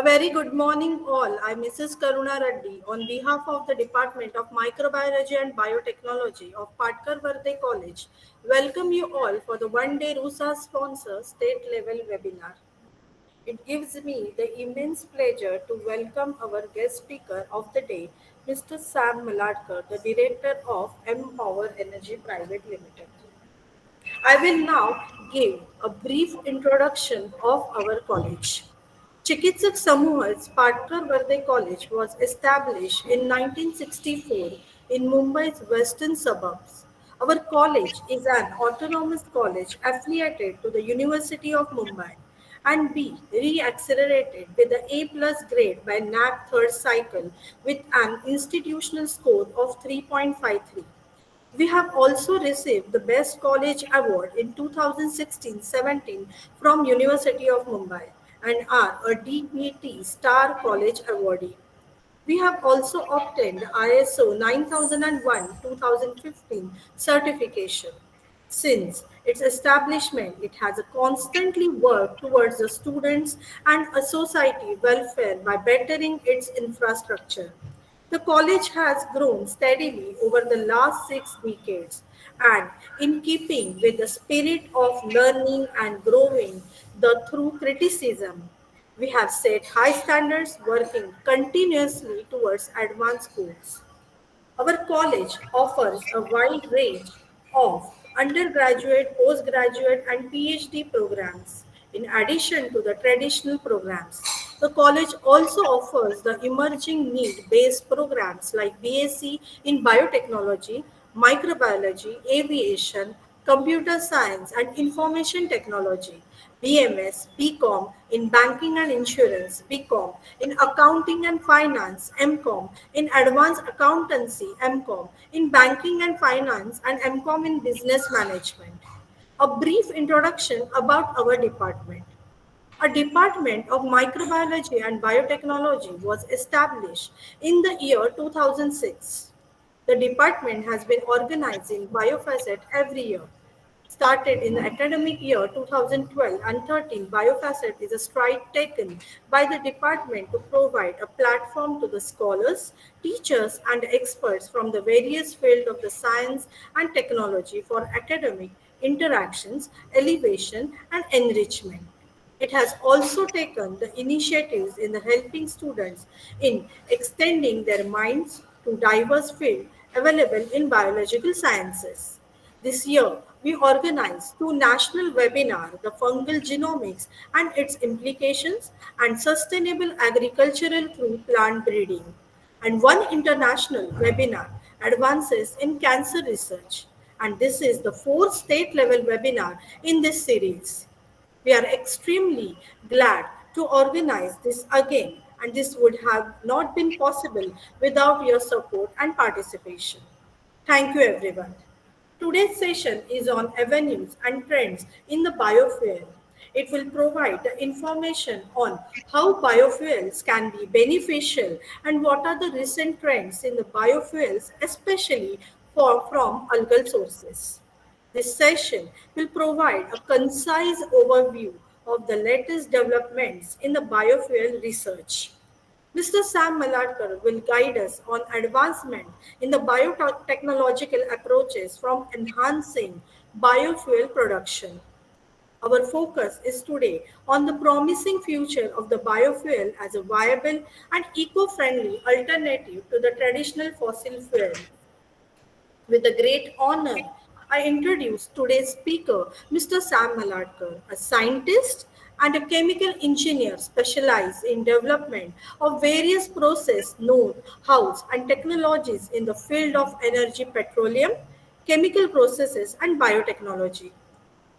A very good morning, all. I'm Mrs. Karuna Reddy on behalf of the Department of Microbiology and Biotechnology of Patkar-Varde College. Welcome you all for the one-day RUSA sponsor state level webinar. It gives me the immense pleasure to welcome our guest speaker of the day, Mr. Sam Maladkar, the Director of Mpower Energy Private Limited. I will now give a brief introduction of our college. Chikitsak Samuha's Patkar-Varde College was established in 1964 in Mumbai's western suburbs. Our college is an autonomous college affiliated to the University of Mumbai and be re-accelerated with the A plus grade by NAC third cycle with an institutional score of 3.53. We have also received the Best College Award in 2016-17 from University of Mumbai and are a DPT Star College awardee. We have also obtained ISO 9001-2015 certification. Since its establishment, it has constantly worked towards the students and a society welfare by bettering its infrastructure. The college has grown steadily over the last 6 decades, and in keeping with the spirit of learning and growing through criticism, we have set high standards working continuously towards advanced goals. Our college offers a wide range of undergraduate, postgraduate, and PhD programs. In addition to the traditional programs, the college also offers the emerging need based programs like BSc in Biotechnology, Microbiology, Aviation, Computer Science, and Information Technology. BMS, BCom in Banking and Insurance, BCom in Accounting and Finance, MCom in Advanced Accountancy, MCom in Banking and Finance, and MCom in Business Management. A brief introduction about our department. A department of microbiology and biotechnology was established in the year 2006. The department has been organizing biofacet every year. Started in the academic year 2012 and 13, Biofacet is a stride taken by the department to provide a platform to the scholars, teachers, and experts from the various fields of the science and technology for academic interactions, elevation, and enrichment. It has also taken the initiatives in the helping students in extending their minds to diverse fields available in biological sciences. This year, we organized two national webinars, the fungal genomics and its implications, and sustainable agricultural through plant breeding, and one international webinar, advances in cancer research. And this is the fourth state level webinar in this series. We are extremely glad to organize this again, and this would have not been possible without your support and participation. Thank you, everyone. Today's session is on avenues and trends in the biofuel. It will provide the information on how biofuels can be beneficial and what are the recent trends in the biofuels, especially from algal sources. This session will provide a concise overview of the latest developments in the biofuel research. Mr. Sam Maladkar will guide us on advancement in the biotechnological approaches from enhancing biofuel production. Our focus is today on the promising future of the biofuel as a viable and eco-friendly alternative to the traditional fossil fuel. With a great honor, I introduce today's speaker, Mr. Sam Maladkar, a scientist and a chemical engineer specialized in development of various process, know-hows, and technologies in the field of energy, petroleum, chemical processes, and biotechnology.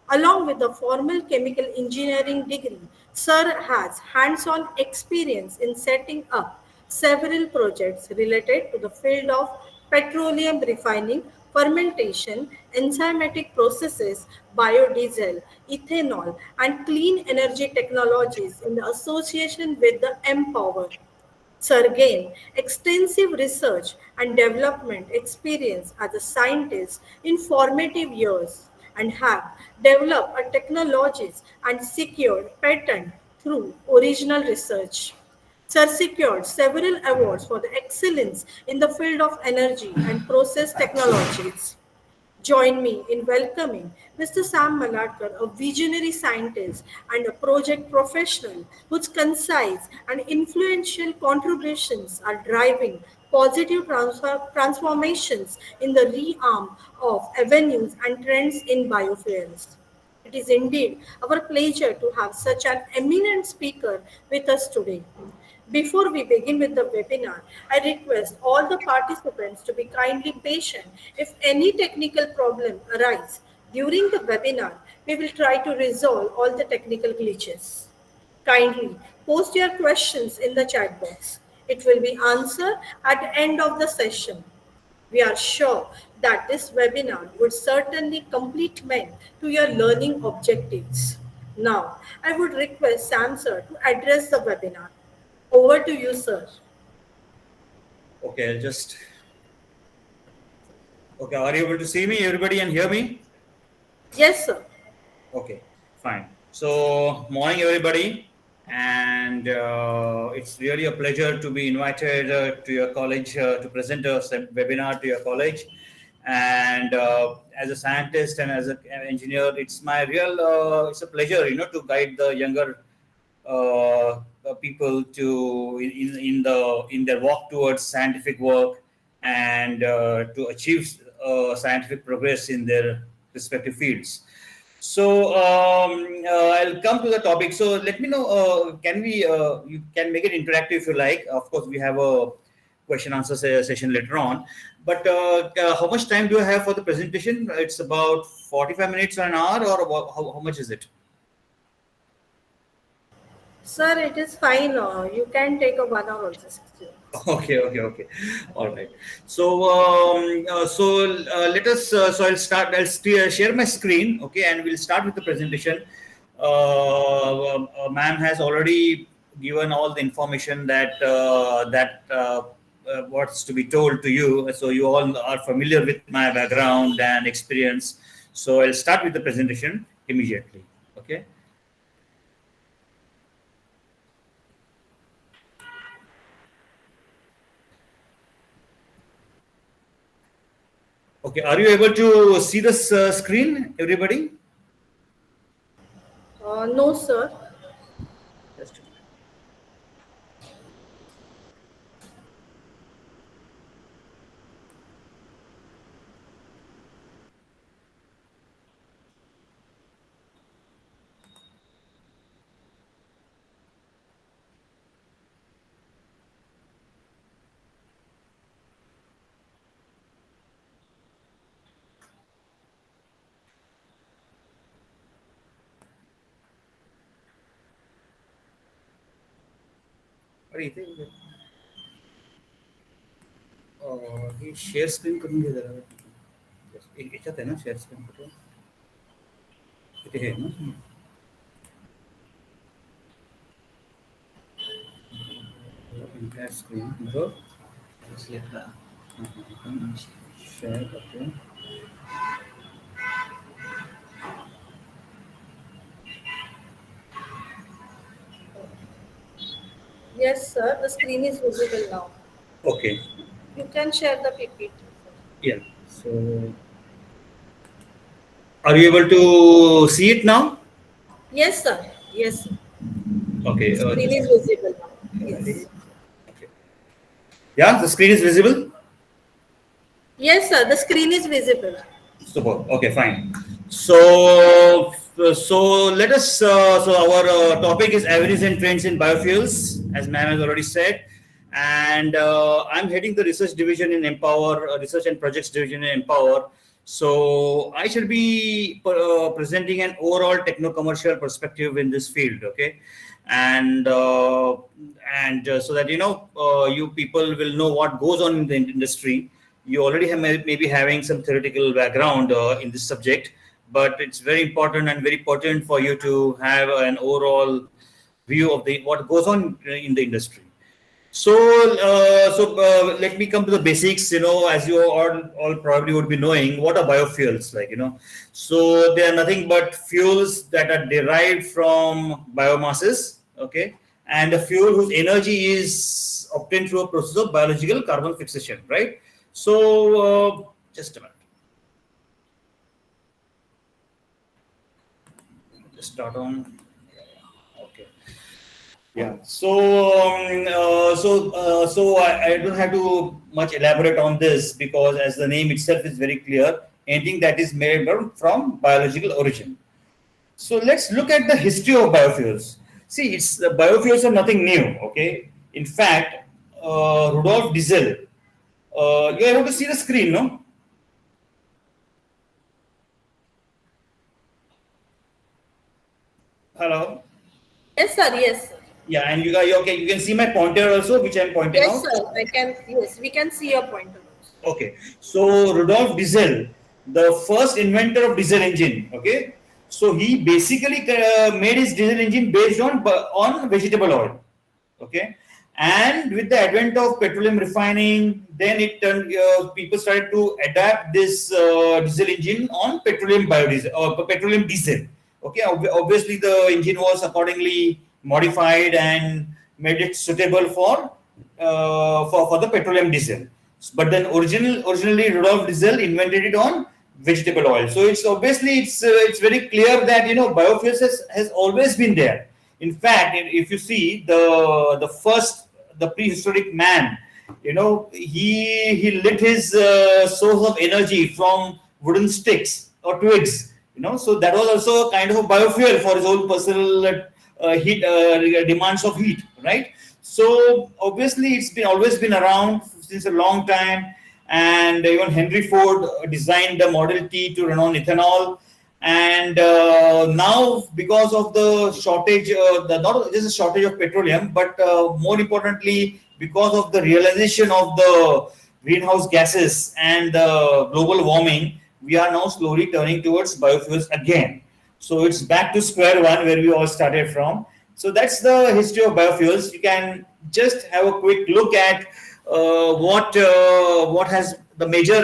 Along with a formal chemical engineering degree, Sir has hands on experience in setting up several projects related to the field of petroleum refining, fermentation, enzymatic processes, biodiesel, ethanol, and clean energy technologies in the association with the Mpower. Sir gained extensive research and development experience as a scientist in formative years and have developed a technologies and secured patent through original research. Sir secured several awards for the excellence in the field of energy and process technologies. Join me in welcoming Mr. Sam Maladkar, a visionary scientist and a project professional whose concise and influential contributions are driving positive transformations in the realm of avenues and trends in biofuels. It is indeed our pleasure to have such an eminent speaker with us today. Before we begin with the webinar, I request all the participants to be kindly patient. If any technical problem arises during the webinar, we will try to resolve all the technical glitches. Kindly post your questions in the chat box. It will be answered at the end of the session. We are sure that this webinar would certainly complement to your learning objectives. Now, I would request Sam sir to address the webinar. Over to you, sir. Okay, I'll just. Okay, are you able to see me, everybody, and hear me? Yes, sir. Okay, fine. So, morning, everybody, and it's really a pleasure to be invited to your college to present a webinar to your college. And as a scientist and as an engineer, it's a pleasure, to guide the younger people to in their walk towards scientific work and to achieve scientific progress in their respective fields. So I'll come to the topic. So let me know. Can we? You can make it interactive if you like. Of course, we have a question answer session later on. But how much time do I have for the presentation? It's about 45 minutes or an hour, or how much is it? Sir, it is fine. You can take a 1 hour also, 60 minutes. Okay. All right. So, let us. So, I'll start. Share my screen. Okay, and we'll start with the presentation. Ma'am has already given all the information that what's to be told to you. So, you all are familiar with my background and experience. So, I'll start with the presentation immediately. Okay. Okay. Are you able to see this screen, everybody? No, sir. Just a minute. अरे इथे हे share screen करून घे जरा याच्यात आहे ना share screen कुठे इथे हे ना एंटायर स्क्रीन शेअर करते Yes, sir. The screen is visible now. Okay. You can share the PPT. Yeah. So, are you able to see it now? Yes, sir. Yes, sir. Okay. Screen Just is visible now. Yes. okay. Yeah, the screen is visible. Yes, sir. The screen is visible. Super. Okay, fine. So let us. So our topic is avenues and trends in biofuels, as ma'am has already said, and I'm heading the research division in Mpower, research and projects division in Mpower. So I shall be presenting an overall techno-commercial perspective in this field. Okay, and so that you people will know what goes on in the industry. You already have maybe having some theoretical background in this subject, but it's very important and very pertinent for you to have an overall view of the what goes on in the industry. So let me come to the basics. As you all probably would be knowing, what are biofuels like? So they are nothing but fuels that are derived from biomasses. Okay, and a fuel whose energy is obtained through a process of biological carbon fixation, right? So, just a minute. Just start on. Okay. Yeah. So don't have to much elaborate on this because, as the name itself is very clear, anything that is made from biological origin. So let's look at the history of biofuels. See, it's the biofuels are nothing new. Okay. In fact, Rudolf Diesel. You're able to see the screen, no? Hello. Yes, sir. Yes, sir. Yeah, and you got okay. You can see my pointer also, which I'm pointing Yes, out. sir. I can. Yes, we can see your pointer also. Okay, so Rudolf Diesel, the first inventor of diesel engine. Okay, so he basically made his diesel engine based on vegetable oil. Okay, and with the advent of petroleum refining, then it turned people started to adapt this diesel engine on petroleum biodiesel or petroleum diesel. Okay, obviously the engine was accordingly modified and made it suitable for the petroleum diesel. But then originally Rudolf Diesel invented it on vegetable oil. So it's obviously it's very clear that biofuels has always been there. In fact, if you see the prehistoric man, he lit his source of energy from wooden sticks or twigs. So that was also a kind of a biofuel for his own personal heat demands of heat, right? So obviously it's been always been around since a long time, and even Henry Ford designed the Model T to run on ethanol. And now, because of the shortage, not just a shortage of petroleum, but more importantly, because of the realization of the greenhouse gases and the global warming, we are now slowly turning towards biofuels again. So it's back to square one where we all started from. So that's the history of biofuels. You can just have a quick look at what has the major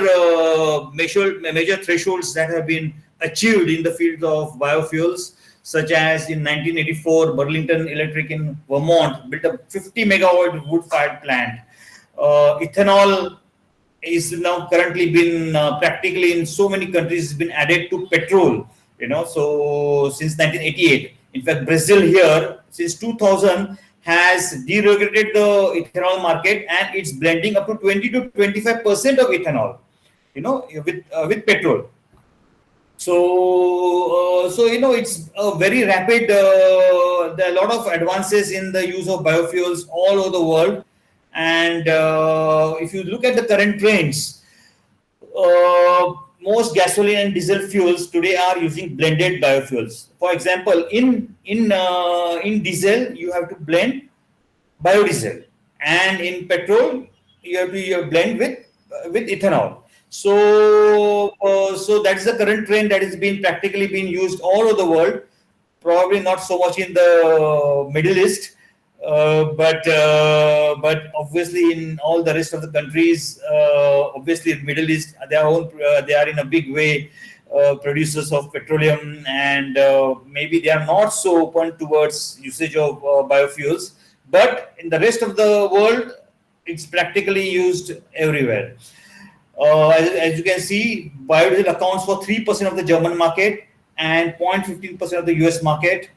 thresholds that have been achieved in the field of biofuels, such as in 1984, Burlington Electric in Vermont built a 50 megawatt wood-fired plant. Ethanol is now currently been practically in so many countries been added to petrol. So since 1988, in fact, Brazil here since 2000 has deregulated the ethanol market, and it's blending up to 20 to 25% of ethanol, with petrol. So it's a very rapid. There are a lot of advances in the use of biofuels all over the world, and if you look at the current trends, most gasoline and diesel fuels today are using blended biofuels. For example, in diesel you have to blend biodiesel, and in petrol you have to blend with ethanol. So that is the current trend that is being practically being used all over the world. Probably not so much in the Middle East, but obviously in all the rest of the countries, obviously Middle East, they are in a big way producers of petroleum, and maybe they are not so open towards usage of biofuels. But in the rest of the world, it's practically used everywhere. As you can see, biodiesel accounts for 3% of the German market and 0.15% of the US market.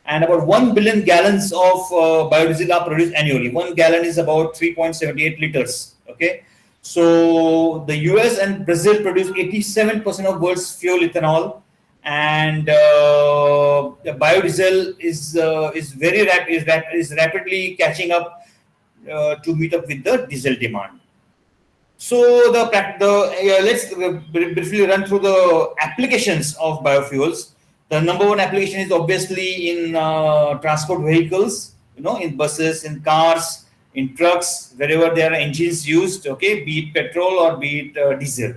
And about 1 billion gallons of biodiesel are produced annually. 1 gallon is about 3.78 liters. Okay. So the US and Brazil produce 87% of world's fuel ethanol, and the biodiesel is rapidly catching up to meet up with the diesel demand. So let's briefly run through the applications of biofuels. The number one application is obviously in transport vehicles, in buses, in cars, in trucks, wherever there are engines used, okay, be it petrol or be it diesel.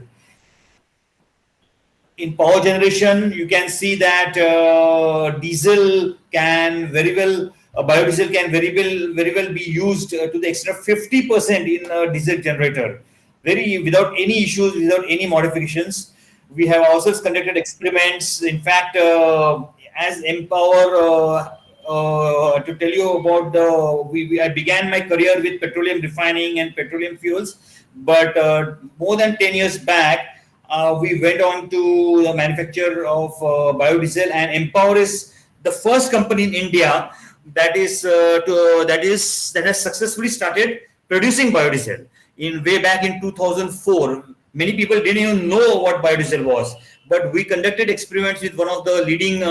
In power generation, you can see that biodiesel can very well be used to the extent of 50% in a diesel generator, without any issues, without any modifications. We have also conducted experiments. In fact, as Mpower to tell you about I began my career with petroleum refining and petroleum fuels, but more than 10 years back, we went on to the manufacture of biodiesel, and Empower is the first company in India that has successfully started producing biodiesel in way back in 2004. Many people didn't even know what biodiesel was, but we conducted experiments with one of the leading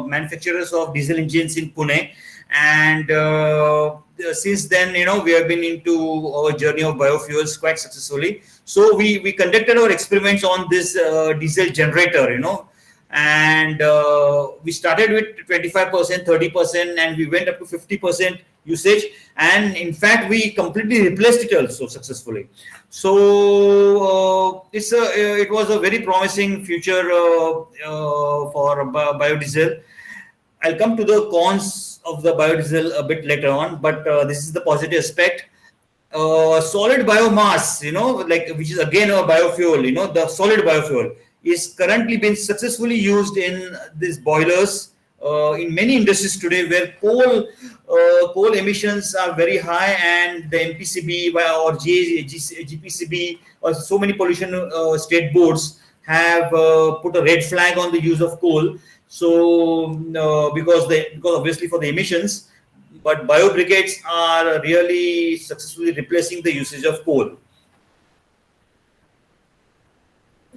manufacturers of diesel engines in Pune, and since then, we have been into our journey of biofuels quite successfully. So we conducted our experiments on this diesel generator, and we started with 25%, 30%, and we went up to 50% usage, and in fact we completely replaced it also successfully. So it was a very promising future for biodiesel. I'll come to the cons of the biodiesel a bit later on, but this is the positive aspect. Solid biomass, like, which is again a biofuel, the solid biofuel is currently being successfully used in these boilers in many industries today, where coal emissions are very high, and the MPCB or GPCB or so many pollution state boards have put a red flag on the use of coal. So because obviously for the emissions, but biobrigades are really successfully replacing the usage of coal.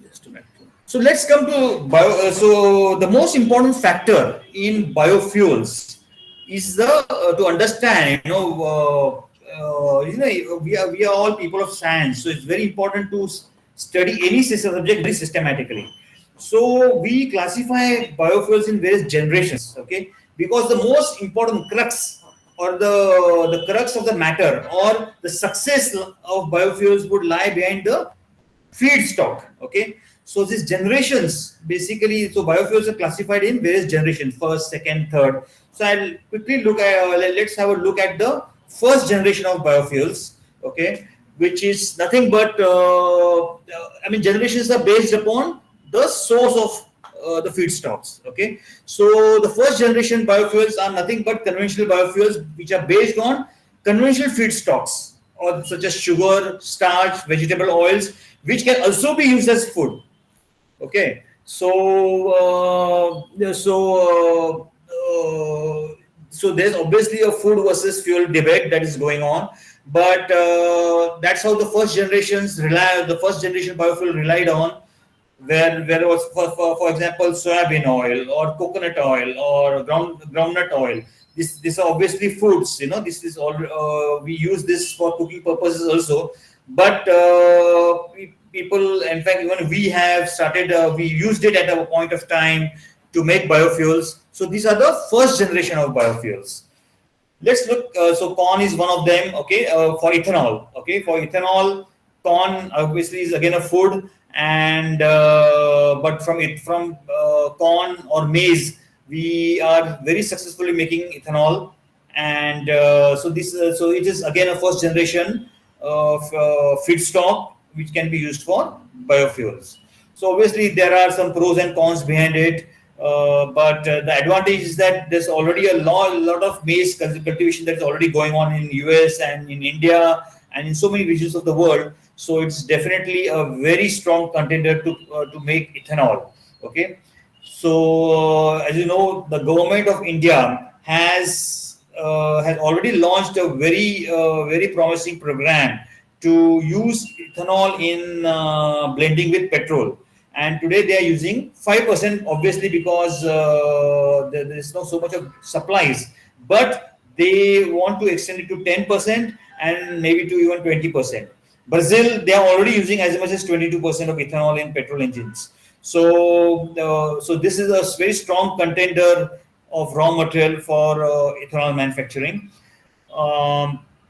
Just a minute. So let's come to so the most important factor in biofuels is the to understand. We are all people of science, so it's very important to study any subject very systematically. So we classify biofuels in various generations, okay? Because the most important crux, or the crux of the matter, or the success of biofuels would lie behind the feedstock, okay? So these generations, basically, so biofuels are classified in various generations: first, second, third. So I'll quickly look at let's have a look at the first generation of biofuels, okay, which is nothing but generations are based upon the source of the feedstocks, okay. So the first generation biofuels are nothing but conventional biofuels, which are based on conventional feedstocks, or such as sugar, starch, vegetable oils, which can also be used as food. Okay, so there's obviously a food versus fuel debate that is going on, but that's how the first generation biofuel relied on, where it was for example soybean oil or coconut oil or groundnut oil. These are obviously foods. This is all we use this for cooking purposes also, but people, in fact, even we have started, we used it at a point of time to make biofuels. So these are the first generation of biofuels. Let's look. So corn is one of them. Okay, for ethanol. Okay, for ethanol, corn obviously is again a food, and but from corn or maize, we are very successfully making ethanol, and so it is again a first generation of feedstock which can be used for biofuels. So obviously there are some pros and cons behind it, but the advantage is that there's already a lot of maize cultivation that's already going on in US and in India and in so many regions of the world. So it's definitely a very strong contender to make ethanol. Okay, so as you know, the government of India has already launched a very promising program to use ethanol in blending with petrol. And today they are using 5%, obviously, because there is not so much of supplies. But they want to extend it to 10% and maybe to even 20%. Brazil, they are already using as much as 22% of ethanol in petrol engines. So this is a very strong contender of raw material for ethanol manufacturing.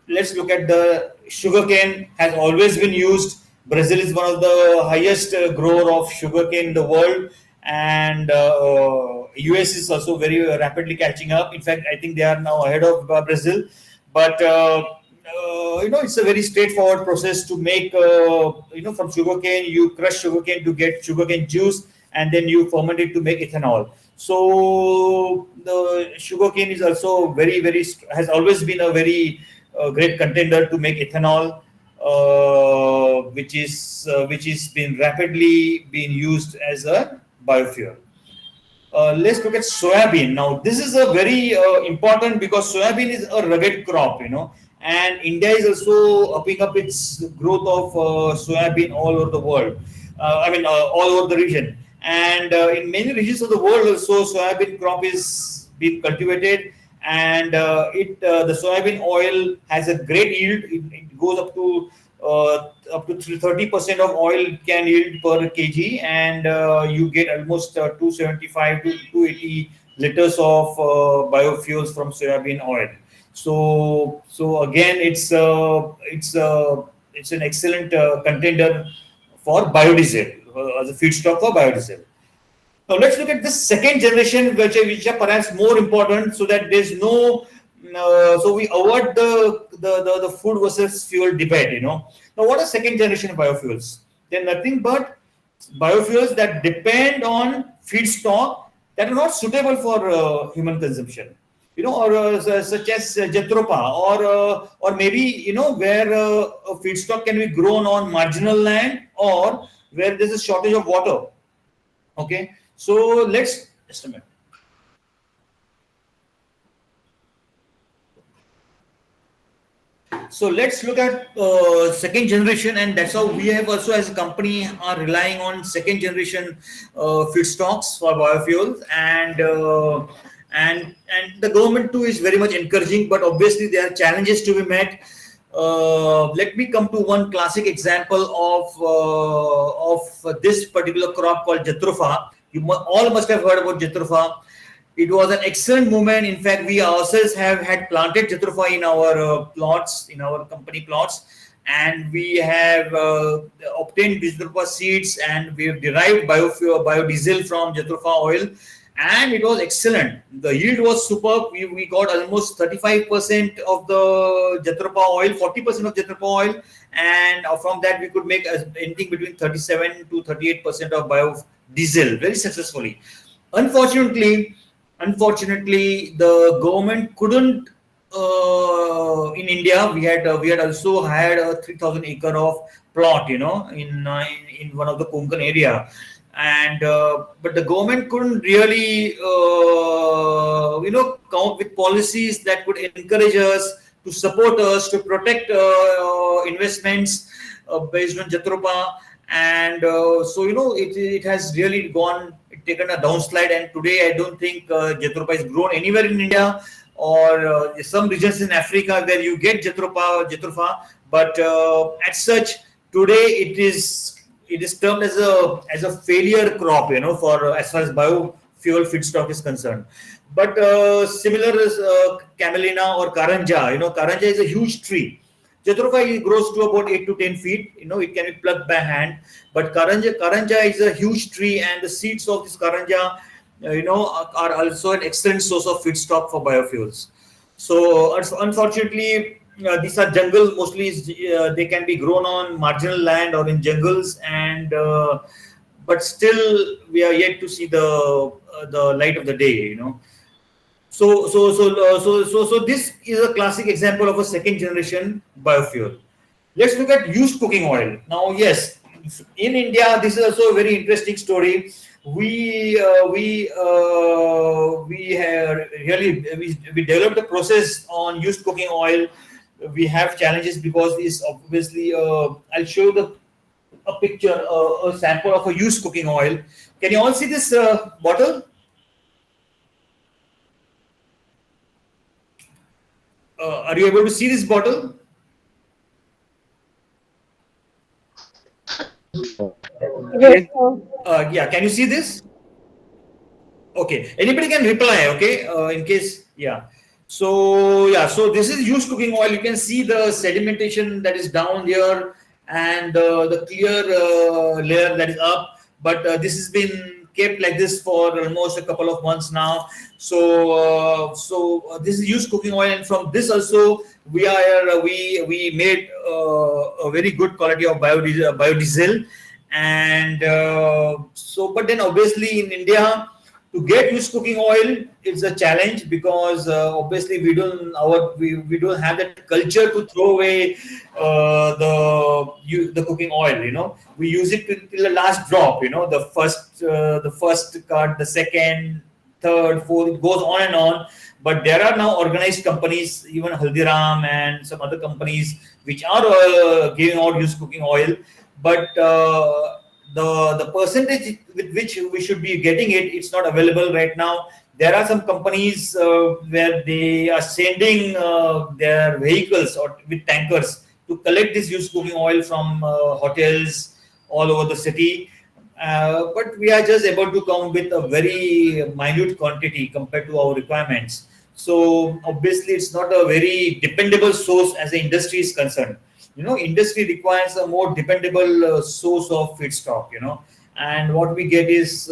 Let's look at the sugarcane. Has always been used. Brazil is one of the highest grower of sugarcane in the world, and US is also very rapidly catching up. In fact, I think they are now ahead of Brazil. But it's a very straightforward process to make. From sugarcane, you crush sugarcane to get sugarcane juice, and then you ferment it to make ethanol. So the sugarcane is also has always been a very great contender to make ethanol, which is been rapidly being used as a biofuel. Let's look at soybean. Now, this is a very important because soybean is a rugged crop, and India is also upping up its growth of soybean all over the world. All over the region, and in many regions of the world, also soybean crop is being cultivated, and the soybean oil has a great yield. It goes up to 30% of oil can yield per kg, and you get almost 275 to 280 liters of biofuels from soybean oil. So again, it's an excellent contender for biodiesel as a feedstock for biodiesel. Now let's look at the second generation, which are perhaps more important, so that there's no, so we avoid the food versus fuel debate. Now, what are second generation biofuels? They're nothing but biofuels that depend on feedstock that are not suitable for human consumption. Or such as Jethropa, or maybe where a feedstock can be grown on marginal land, or where there's a shortage of water. Okay, so let's just a minute. So let's look at second generation, and that's how we have also as a company are relying on second generation feedstocks for biofuels, and the government too is very much encouraging, but obviously there are challenges to be met. Let me come to one classic example of this particular crop called Jethrofa. All must have heard about Jethrofa. It was an excellent movement. In fact, we ourselves have had planted Jethrofa in our plots, in our company plots, and we have obtained Jethrofa seeds, and we have derived biodiesel from Jethrofa oil, and it was excellent. The yield was superb. We got almost 35% of the Jethrofa oil, 40% of Jethrofa oil, and from that we could make anything between 37 to 38% of biodiesel very successfully. Unfortunately, the government couldn't. In India, we had also had a 3,000 acre of plot, in one of the Konkan area, and but the government couldn't really come up with policies that could encourage us, to support us, to protect investments based on Jethropa, and so it has really taken a downslide, and today I don't think Jethropa is grown anywhere in India, or some regions in Africa where you get Jethrofa, but as such today it is termed as a failure crop, for as far as biofuel feedstock is concerned. But similar is camelina or karanja. Karanja is a huge tree. Jethrofa grows to about 8 to 10 feet. It can be plucked by hand. But karanja is a huge tree, and the seeds of this karanja, are also an excellent source of feedstock for biofuels. So unfortunately, these are jungle mostly. They can be grown on marginal land or in jungles, and but still we are yet to see the light of the day. So this is a classic example of a second generation biofuel. Let's look at used cooking oil. Now, yes, in India, this is also a very interesting story. We have we developed a process on used cooking oil. We have challenges because it's obviously. I'll show you a picture, a sample of a used cooking oil. Can you all see this bottle? Are you able to see this bottle? Yes, Yeah, can you see this? Okay, anybody can reply. Okay, in case, yeah. So yeah, so this is used cooking oil. You can see the sedimentation that is down here, and the clear layer that is up. But this has been kept like this for almost a couple of months now. So this is used cooking oil, and from this also we made a very good quality of biodiesel, and so. But then obviously in India, To get used cooking oil, it's a challenge because obviously we don't have that culture to throw away the cooking oil. We use it till the last drop. The first cut, the second, third, fourth, it goes on and on. But there are now organized companies, even Haldiram and some other companies, which are giving out used cooking oil. But the percentage with which we should be getting it, it's not available right now. There are some companies where they are sending their vehicles or with tankers to collect this used cooking oil from hotels all over the city. But we are just able to come with a very minute quantity compared to our requirements. So obviously, it's not a very dependable source as the industry is concerned. Industry requires a more dependable source of feedstock. And what we get is,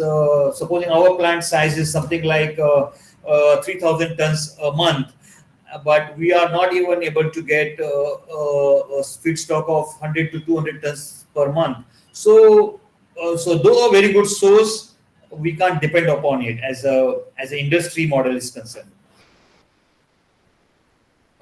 supposing our plant size is something like 3,000 tons a month, but we are not even able to get a feedstock of 100 to 200 tons per month. So though a very good source, we can't depend upon it as an industry model is concerned.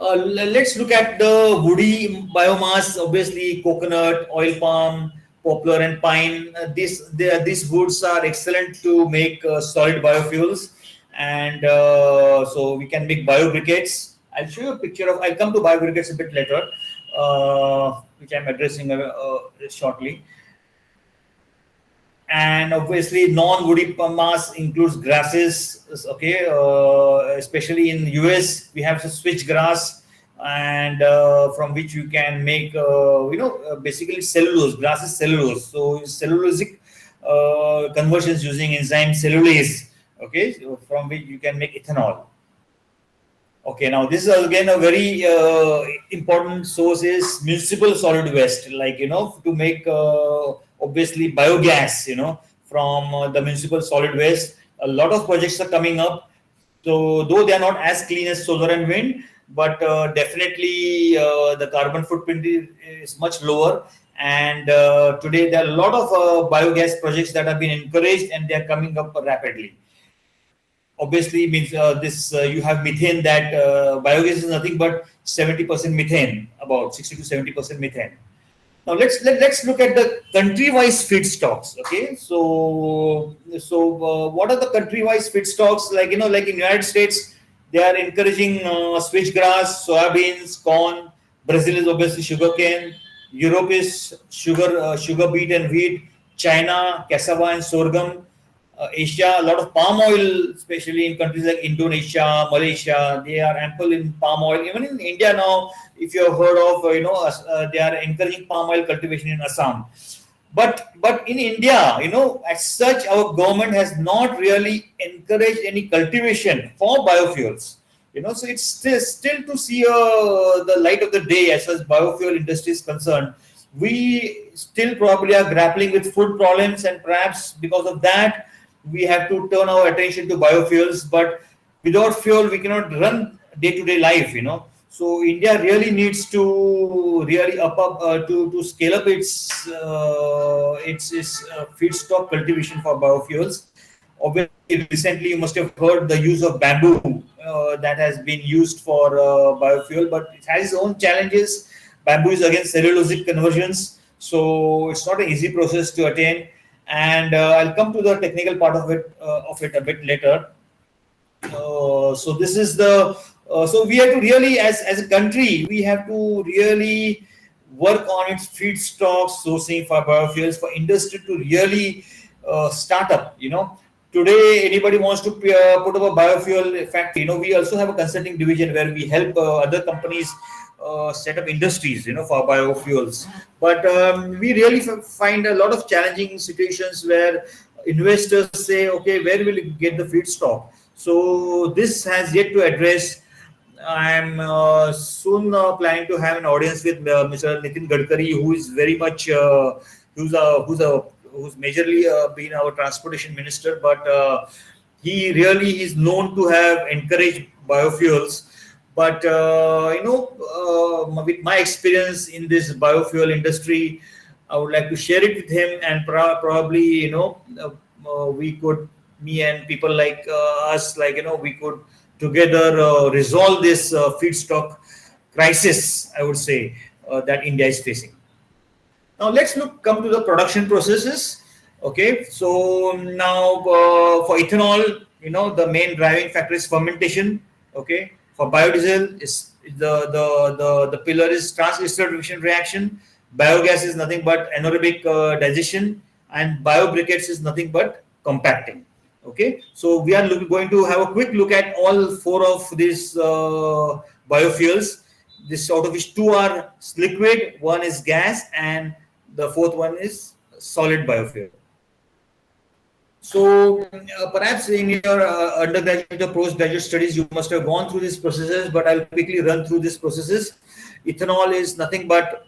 Let's look at the woody biomass. Obviously, coconut, oil palm, poplar, and pine. These woods are excellent to make solid biofuels, and so we can make biobriquettes. I'll show you a picture of. I'll come to biobriquettes a bit later, which I'm addressing shortly. And obviously non-woody mass includes grasses. Okay, especially in US we have the switch grass, and from which you can make basically cellulose. Grass is cellulose, so cellulosic conversions using enzyme cellulase. Okay, so from which you can make ethanol. Okay, now this is again a very important source is municipal solid waste, like to make obviously biogas, from the municipal solid waste. A lot of projects are coming up. So though they are not as clean as solar and wind, but definitely the carbon footprint is much lower. And today there are a lot of biogas projects that have been encouraged, and they are coming up rapidly. Obviously means this you have methane, that biogas is nothing but 70% methane, about 60 to 70% methane. Now let's look at the country-wise feedstocks. Okay, so what are the country-wise feedstocks? Like like in United States, they are encouraging switchgrass, soybeans, corn. Brazil is obviously sugarcane. Europe is sugar beet and wheat. China, cassava and sorghum. Asia, a lot of palm oil, especially in countries like Indonesia, Malaysia, they are ample in palm oil. Even in India now, if you have heard of, they are encouraging palm oil cultivation in Assam. But in India, as such, our government has not really encouraged any cultivation for biofuels. So it's still to see the light of the day as far as biofuel industry is concerned. We still probably are grappling with food problems, and perhaps because of that, we have to turn our attention to biofuels. But without fuel, we cannot run day-to-day life. So India really needs to really to scale up its feedstock cultivation for biofuels. Obviously, recently you must have heard the use of bamboo that has been used for biofuel, but it has its own challenges. Bamboo is again cellulosic conversions, so it's not an easy process to attain. And I'll come to the technical part of it a bit later. So this is the so we have to really, as a country, we have to really work on its feedstock sourcing for biofuels, for industry to really start up. Today anybody wants to put up a biofuel factory. We also have a consulting division where we help other companies set up industries, for biofuels. But we really find a lot of challenging situations where investors say, okay, where will you get the feedstock? So this has yet to address. I'm soon planning to have an audience with Mr. Nitin Gadkari, who is very much who's majorly been our transportation minister, but he really is known to have encouraged biofuels. But with my experience in this biofuel industry, I would like to share it with him, and probably we could me and people like us, like we could together resolve this feedstock crisis, I would say, that India is facing. Now let's come to the production processes. Okay, so now for ethanol, the main driving factor is fermentation. Okay, for biodiesel is the pillar is trans-esterification reaction. Biogas is nothing but anaerobic digestion, and biobriquettes is nothing but compacting. Okay, so we are going to have a quick look at all four of these biofuels. This out of which two are liquid, one is gas, and the fourth one is solid biofuel. So perhaps in your undergraduate or postgraduate studies, you must have gone through these processes, but I'll quickly run through these processes. Ethanol is nothing but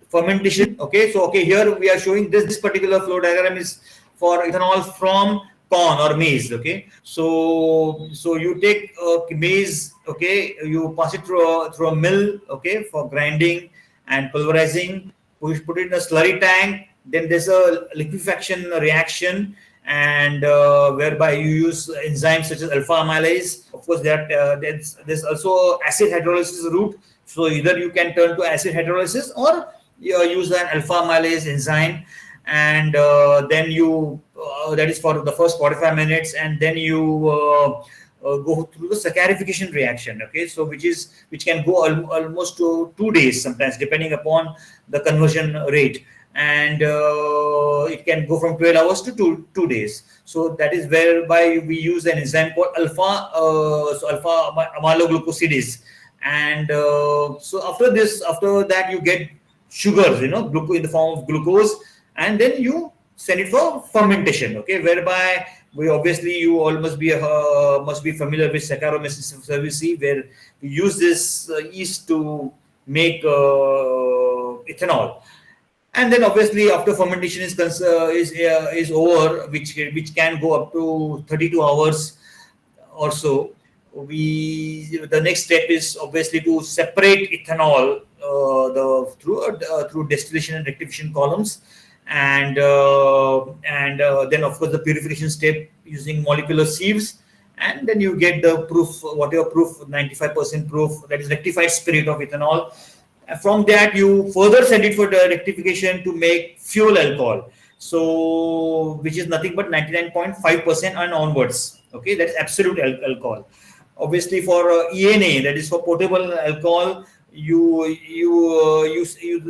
fermentation. Okay, so here we are showing this particular flow diagram is for ethanol from corn or maize. Okay, so you take maize. Okay, you pass it through a mill. Okay, for grinding and pulverizing. Put it in a slurry tank. Then there's a liquefaction reaction, and whereby you use enzymes such as alpha amylase. Of course, there's also acid hydrolysis route. So either you can turn to acid hydrolysis or you use an alpha amylase enzyme, and then you that is for the first 45 minutes, and then you go through the saccharification reaction. Okay, so which can go almost to 2 days sometimes, depending upon the conversion rate, and it can go from 12 hours to 2 days. So that is whereby we use an enzyme called alpha amyloglucosidase, and so after that you get sugars, in the form of glucose, and then you send it for fermentation. Okay, whereby you all must be familiar with Saccharomyces cerevisiae, where we use this yeast to make ethanol. And then obviously after fermentation is over, which can go up to 32 hours or so, the next step is obviously to separate ethanol through distillation and rectification columns, and then of course the purification step using molecular sieves, and then you get the proof, whatever proof, 95% proof, that is rectified spirit of ethanol. And from that you further send it for the rectification to make fuel alcohol, so which is nothing but 99.5% and onwards. Okay, that is absolute alcohol. Obviously for ENA, that is for potable alcohol, you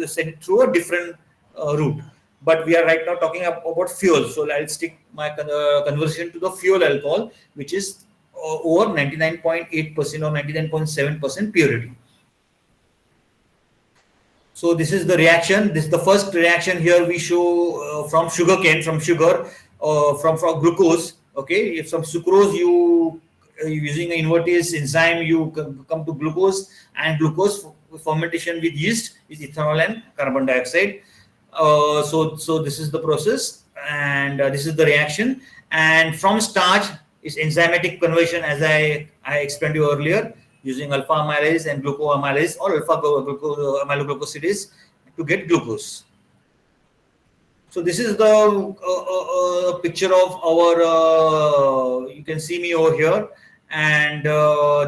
send it through a different route, but we are right now talking about fuel, so I'll stick my conversion to the fuel alcohol, which is over 99.8% or 99.7% purity. So this is the reaction. This is the first reaction. Here we show from sugar, from glucose. Okay, if from sucrose you using an invertase enzyme, you come to glucose, and glucose fermentation with yeast is ethanol and carbon dioxide. So this is the process, and this is the reaction. And from starch is enzymatic conversion, as I explained to you earlier, using alpha amylase and glucoamylase or alpha amyloglucosidase to get glucose. So this is the picture of our, you can see me over here, and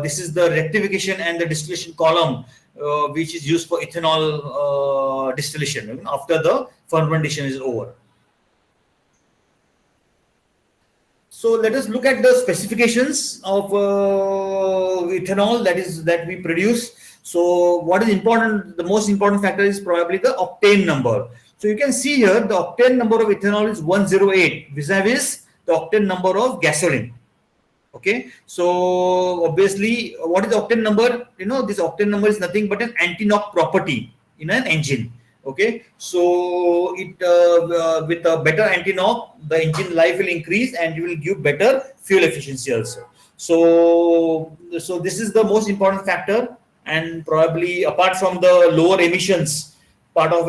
this is the rectification and the distillation column, which is used for ethanol distillation after the fermentation is over. So let us look at the specifications of ethanol that we produce. So what is important? The most important factor is probably the octane number. So you can see here the octane number of ethanol is 108 vis-a-vis the octane number of gasoline. Okay, so obviously what is the octane number? This octane number is nothing but an anti-knock property in an engine. Okay, so it with a better anti-knock, the engine life will increase and you will give better fuel efficiency also. So this is the most important factor, and probably apart from the lower emissions point of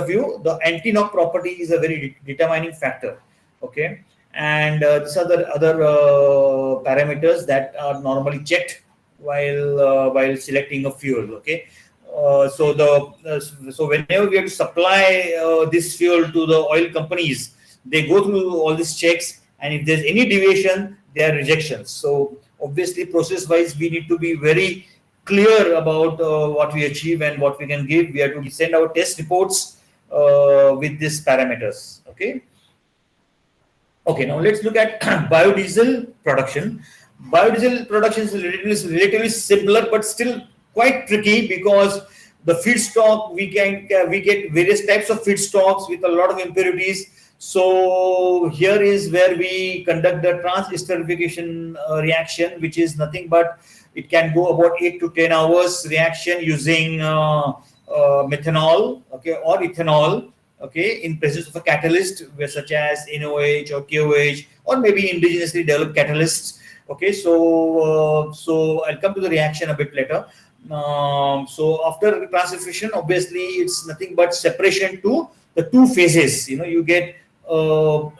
view, the anti-knock property is a very determining factor. Okay, and these are the other parameters that are normally checked while selecting a fuel. Okay. So whenever we have to supply this fuel to the oil companies, they go through all these checks, and if there's any deviation, there are rejections. So obviously, process-wise, we need to be very clear about what we achieve and what we can give. We have to send our test reports with these parameters. Okay. Okay, now let's look at biodiesel production. Biodiesel production is relatively simpler, but still quite tricky because the feedstock we get various types of feedstocks with a lot of impurities. So here is where we conduct the trans-esterification reaction, which is nothing but it can go about 8 to 10 hours reaction using methanol, okay, or ethanol, okay, in presence of a catalyst such as NOH or KOH or maybe indigenously developed catalysts. Okay, so I'll come to the reaction a bit later. So after transformation, obviously it's nothing but separation to the two phases. You get upper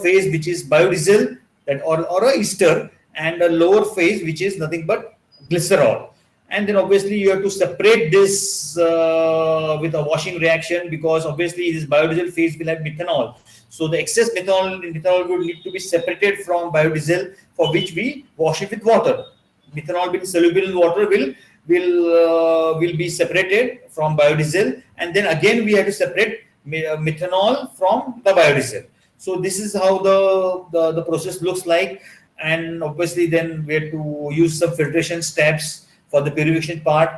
phase which is biodiesel that or a ester, and a lower phase which is nothing but glycerol. And then obviously you have to separate this with a washing reaction, because obviously this biodiesel phase will have methanol. So the excess methanol will need to be separated from biodiesel, for which we wash it with water. Methanol being soluble in water will be separated from biodiesel, and then again we have to separate methanol from the biodiesel. So this is how the process looks like. And obviously then we have to use some filtration steps for the purification part.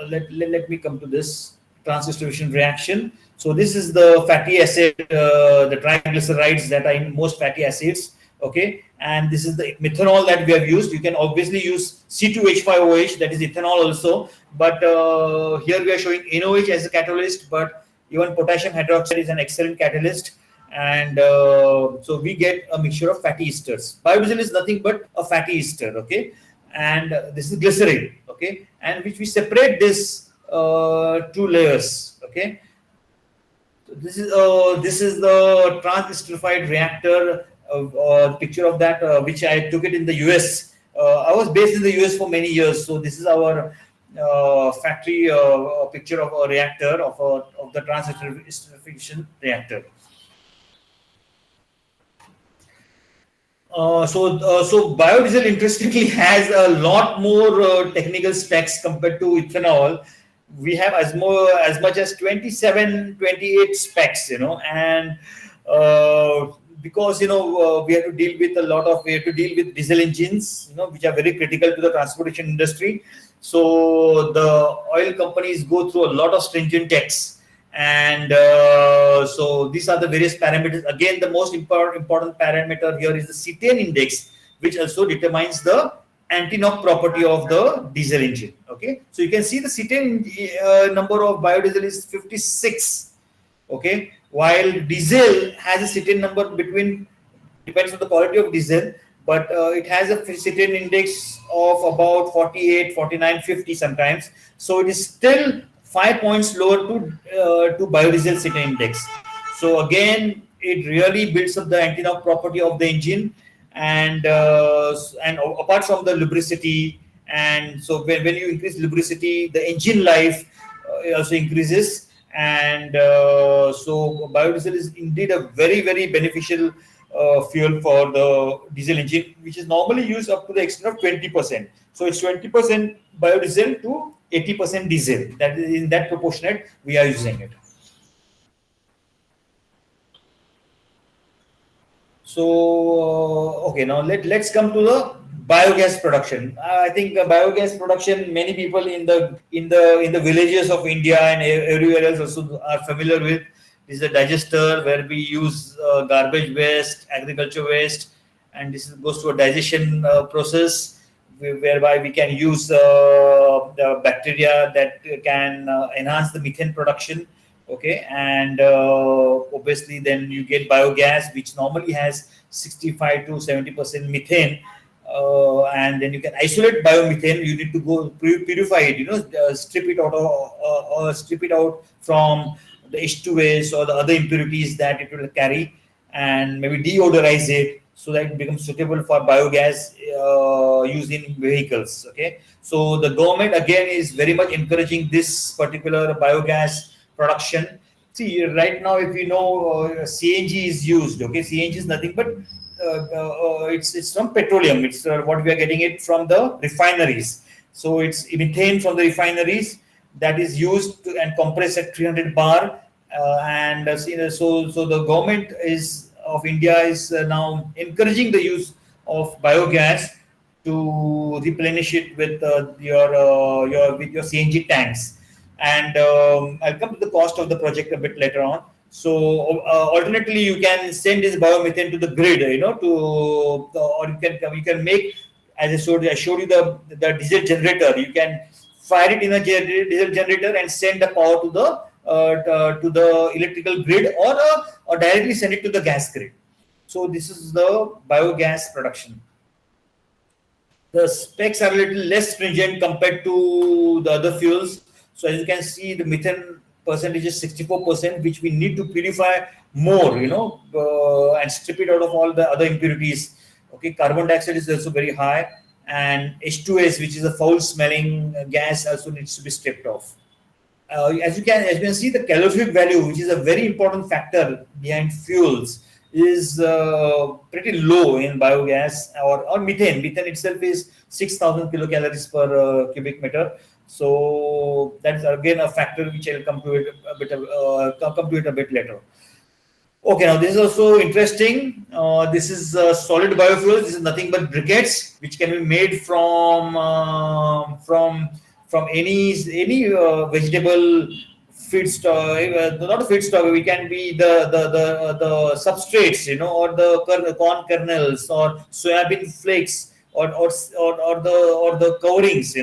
Let me come to this transdistribution reaction. So this is the fatty acid, the triglycerides that are in most fatty acids. Okay, and this is the methanol that we have used. You can obviously use C2H5OH, that is ethanol also, but here we are showing NOH as a catalyst, but even potassium hydroxide is an excellent catalyst. And so we get a mixture of fatty esters. Biodiesel is nothing but a fatty ester. Okay, and this is glycerin. Okay, and which we separate this two layers. Okay, so this is the trans-esterified reactor. Picture of that, which I took it in the US. I was based in the US for many years, so this is our factory picture of a reactor of the trans-esterification reactor. So biodiesel interestingly has a lot more technical specs compared to ethanol. We have as much as 27, 28 specs, and because we have to deal with diesel engines, which are very critical to the transportation industry. So the oil companies go through a lot of stringent checks. And so these are the various parameters. Again, the most important parameter here is the cetane index, which also determines the anti-knock property of the diesel engine. Okay, so you can see the cetane number of biodiesel is 56. Okay, while diesel has a cetane number depends on the quality of diesel, but it has a cetane index of about 48, 49, 50 sometimes. So it is still 5 points lower to biodiesel cetane index. So again, it really builds up the anti-knock property of the engine, and apart from the lubricity, and so when you increase lubricity, the engine life also increases. And so biodiesel is indeed a very, very beneficial fuel for the diesel engine, which is normally used up to the extent of 20%. So it's 20% biodiesel to 80% diesel. That is in that proportionate we are using it. So okay, now let's come to the biogas production. I think biogas production, many people in the villages of India and everywhere else also are familiar with. This is a digester where we use garbage waste, agriculture waste, and this goes to a digestion process whereby we can use the bacteria that can enhance the methane production. Okay, and obviously then you get biogas, which normally has 65 to 70% methane. And then you can isolate biomethane. You need to go purify it, strip it out or strip it out from the H2S or the other impurities that it will carry, and maybe deodorize it so that it becomes suitable for biogas used in vehicles. Okay, so the government again is very much encouraging this particular biogas production. See, right now, if you know, CNG is used. Okay, CNG is nothing but it's from petroleum. It's what we are getting it from the refineries. So it's methane from the refineries that is used to, and compressed at 300 bar. And so the government is of India is now encouraging the use of biogas to replenish it with your CNG tanks. And I'll come to the cost of the project a bit later on. So alternately, you can send this biomethane to the grid, or you can make, as I showed you the diesel generator. You can fire it in a diesel generator and send the power to the electrical grid, or directly send it to the gas grid. So this is the biogas production. The specs are a little less stringent compared to the other fuels. So as you can see, the methane percentage is 64%, which we need to purify more, and strip it out of all the other impurities. Okay, carbon dioxide is also very high, and H2S, which is a foul-smelling gas, also needs to be stripped off. As you can see, the calorific value, which is a very important factor behind fuels, is pretty low in biogas or methane. Methane itself is 6,000 kilocalories per cubic meter. So that's again a factor which I'll come to it a bit later. Okay, now this is also interesting. This is solid biofuels. This is nothing but briquettes, which can be made from any vegetable feedstock. Not a feedstock. We can be the substrates, or the corn kernels, or soybean flakes, or the coverings,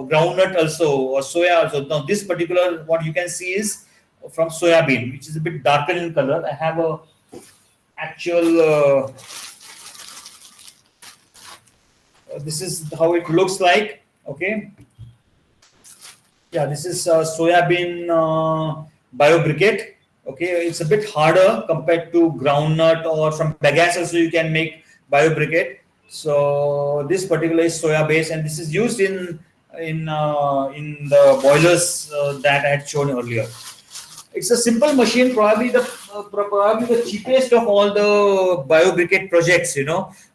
groundnut also, or soya also. Now this particular, what you can see is from soybean, which is a bit darker in color. I have a actual this is how it looks like. Okay, yeah, this is soybean biobriquette. Okay, it's a bit harder compared to groundnut, or from bagasse also you can make biobriquette. So this particular is soya based, and this is used in the boilers that I had shown earlier. It's a simple machine, probably the cheapest of all the biobriquette projects.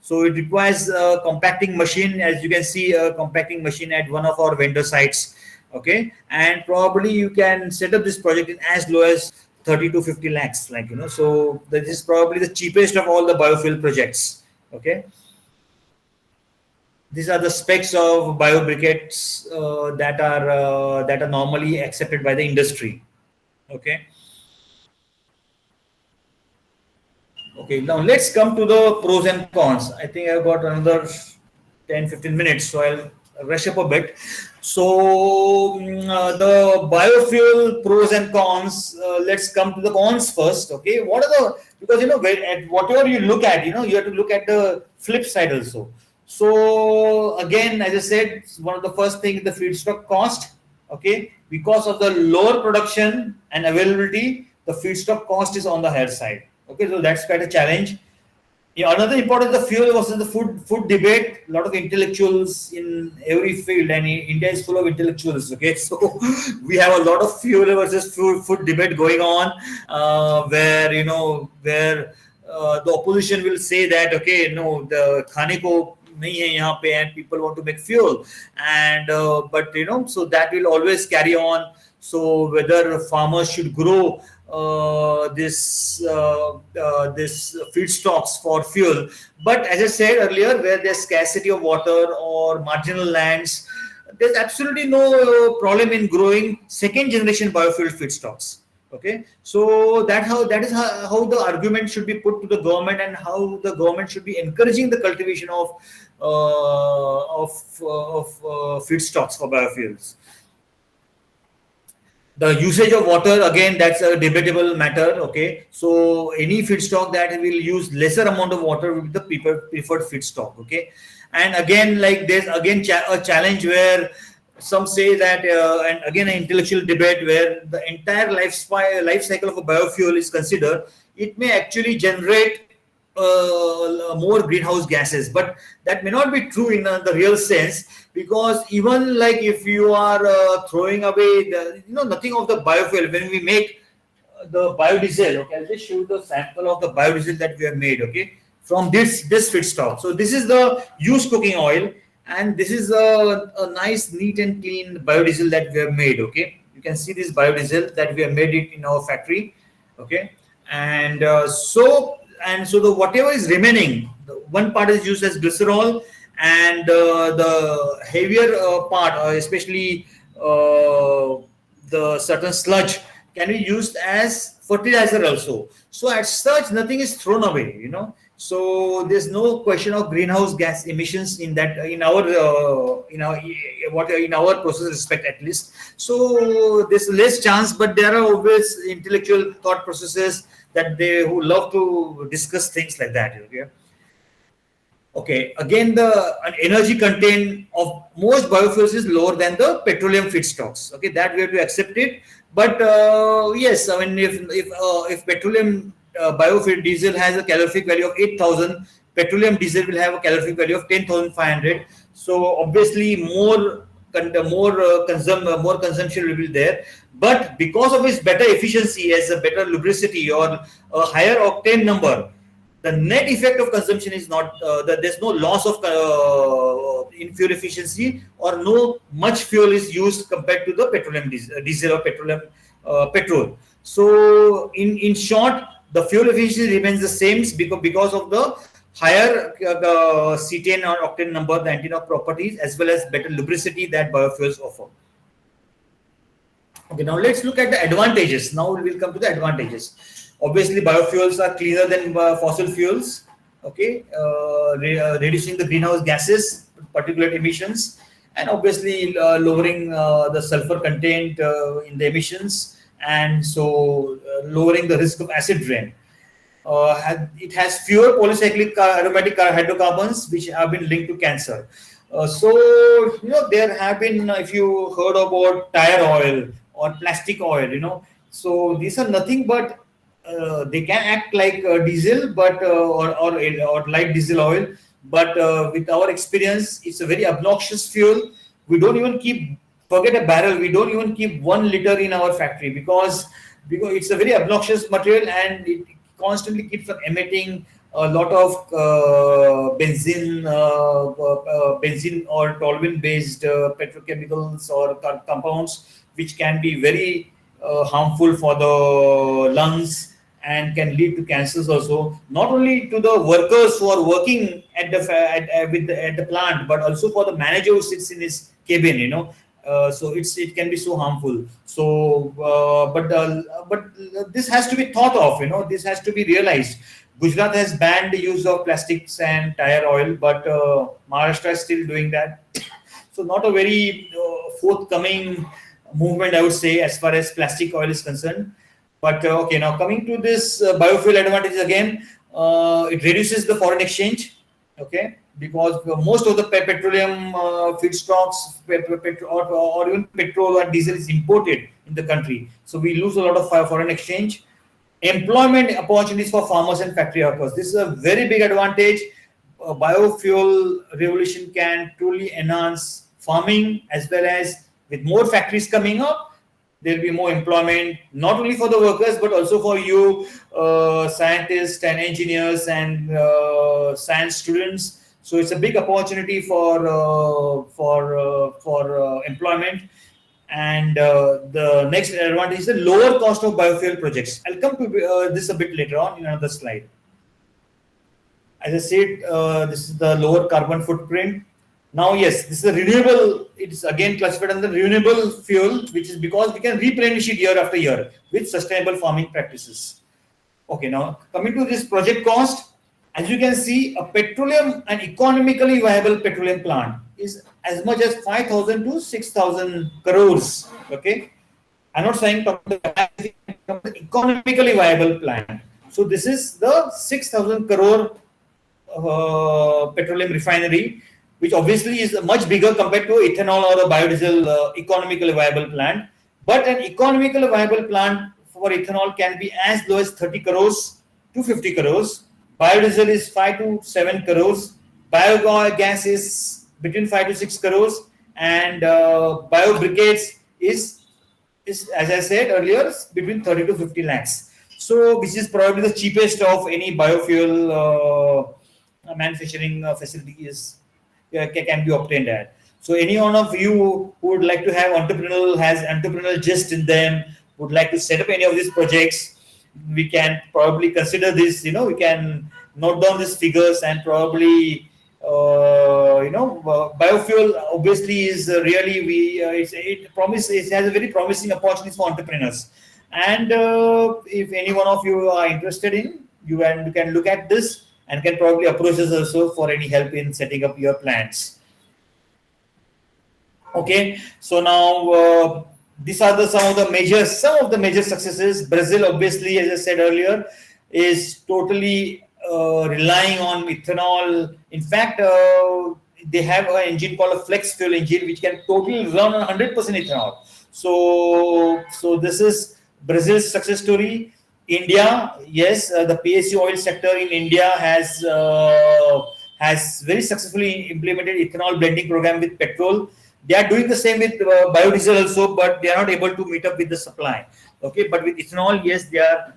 So it requires a compacting machine, as you can see, a compacting machine at one of our vendor sites. Okay, and probably you can set up this project in as low as 30 to 50 lakhs, So this is probably the cheapest of all the biofuel projects. Okay, these are the specs of biobriquettes that are normally accepted by the industry. Okay. Okay, now let's come to the pros and cons. I think I've got another 10-15 minutes, so I'll rush up a bit. So the biofuel pros and cons. Let's come to the cons first. Okay, what are because whatever you look at, you have to look at the flip side also. So again, as I said, one of the first things is the feedstock cost. Okay, because of the lower production and availability, the feedstock cost is on the higher side. Okay, so that's quite a challenge. Yeah, another important the fuel versus the food debate. A lot of intellectuals in every field, and India is full of intellectuals. Okay, so we have a lot of fuel versus food debate going on, where the opposition will say that no, the khane ko nahi hai yahan pe, and people want to make fuel, and but so that will always carry on. So whether farmers should grow this feedstocks for fuel, but as I said earlier, where there's scarcity of water or marginal lands, there's absolutely no problem in growing second generation biofuel feedstocks. Okay, so that is how the argument should be put to the government, and how the government should be encouraging the cultivation of feedstocks for biofuels. The usage of water, again, that's a debatable matter. Okay, so any feedstock that will use lesser amount of water will be the preferred feedstock. Okay, and again, like there's again a challenge where some say that, and again an intellectual debate where the entire life cycle of a biofuel is considered. It may actually generate more greenhouse gases, but that may not be true in the real sense, because even like if you are throwing away nothing of the biofuel when we make the biodiesel. Okay, I'll just show you the sample of the biodiesel that we have made. Okay, from this feedstock. So this is the used cooking oil, and this is a nice, neat and clean biodiesel that we have made. Okay, you can see this biodiesel that we have made it in our factory. Okay, and so the whatever is remaining, the one part is used as glycerol, and the heavier part, especially the certain sludge, can be used as fertilizer also. So as such, nothing is thrown away, So there's no question of greenhouse gas emissions in that, in our process respect, at least. So there's less chance, but there are always intellectual thought processes that they who love to discuss things like that. Okay. Okay, again, the energy content of most biofuels is lower than the petroleum feedstocks. Okay, that we have to accept it. But yes, I mean, if petroleum biofuel diesel has a calorific value of 8,000, petroleum diesel will have a calorific value of 10,500. So obviously, more consumption will be there. But because of its better efficiency, as a better lubricity or a higher octane number, the net effect of consumption is not that there's no loss of in fuel efficiency, or no much fuel is used compared to the petroleum diesel or petroleum petrol. So in short, the fuel efficiency remains the same because of the higher cetane or octane number, the anti-knock properties, as well as better lubricity that biofuels offer. Okay, now let's look at the advantages. Now we'll come to the advantages. Obviously, biofuels are cleaner than fossil fuels. Okay, reducing the greenhouse gases, particulate emissions, and obviously lowering the sulfur content in the emissions, and so lowering the risk of acid rain. It has fewer polycyclic aromatic hydrocarbons, which have been linked to cancer. So there have been, if you heard about tire oil or plastic oil, so these are nothing but they can act like diesel, but or light diesel oil. But with our experience, it's a very obnoxious fuel. We don't even forget a barrel. We don't even keep 1 liter in our factory because it's a very obnoxious material, and it constantly keeps on emitting a lot of benzene or toluene based petrochemicals or compounds, which can be very harmful for the lungs and can lead to cancers also, not only to the workers who are working at the plant, but also for the manager who sits in his cabin, so it can be so harmful. So but this has to be thought of, this has to be realized. Gujarat has banned the use of plastics and tire oil, but Maharashtra is still doing that. So not a very forthcoming movement, I would say, as far as plastic oil is concerned. But okay, now coming to this biofuel advantage again, it reduces the foreign exchange. Okay, because most of the petroleum feedstocks or even petrol or diesel is imported in the country, so we lose a lot of foreign exchange. Employment opportunities for farmers and factory workers. This is a very big advantage. Biofuel revolution can truly enhance farming, as well as with more factories coming up, there will be more employment, not only for the workers, but also for you scientists and engineers and science students. So it's a big opportunity for employment. And the next advantage is the lower cost of biofuel projects. I'll come to this a bit later on in another slide. As I said, this is the lower carbon footprint. Now, yes, this is a renewable. It's again classified under renewable fuel, which is because we can replenish it year after year with sustainable farming practices. Okay, now coming to this project cost, as you can see, a petroleum, an economically viable petroleum plant is as much as 5,000 to 6,000 crores. Okay, I'm not saying economically viable plant. So this is the 6,000 crore petroleum refinery, which obviously is much bigger compared to ethanol or a biodiesel economically viable plant. But an economically viable plant for ethanol can be as low as 30 crores to 50 crores. Biodiesel is 5 to 7 crores. Biogas is between 5 to 6 crores. And biobriquettes is, as I said earlier, between 30 to 50 lakhs. So, which is probably the cheapest of any biofuel manufacturing facility is can be obtained at. So, any one of you who would like to have has entrepreneurial gist in them, would like to set up any of these projects, we can probably consider this. We can note down these figures and probably biofuel obviously is really we it has a very promising opportunities for entrepreneurs. And if any one of you are interested in, you can look at this and can probably approach us also for any help in setting up your plans. Okay, so now these are some of the major successes. Brazil, obviously, as I said earlier, is totally relying on ethanol. In fact, they have an engine called a flex fuel engine, which can totally run on 100% ethanol. So this is Brazil's success story. India, yes, the PSU oil sector in India has very successfully implemented ethanol blending program with petrol. They are doing the same with biodiesel also, but they are not able to meet up with the supply. Okay, but with ethanol, yes, they are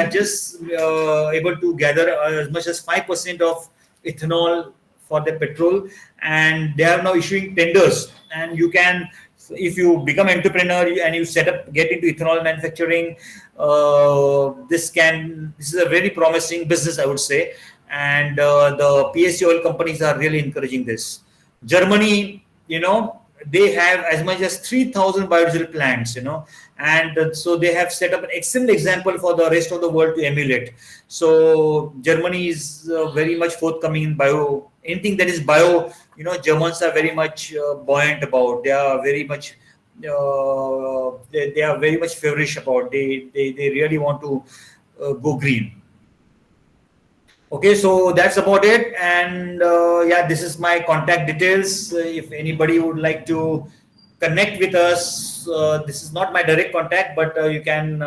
just able to gather as much as 5% of ethanol for the petrol, and they are now issuing tenders. And you can, if you become entrepreneur and you get into ethanol manufacturing, this is a very promising business, I would say. And the PSC oil companies are really encouraging this. Germany, they have as much as 3,000 biodiesel plants, and so they have set up an excellent example for the rest of the world to emulate. So Germany is very much forthcoming in bio. Anything that is bio, Germans are very much buoyant about. They are very much they are very much feverish about. They really want to go green. Okay, so that's about it. And yeah, this is my contact details. If anybody would like to connect with us, this is not my direct contact, but you can,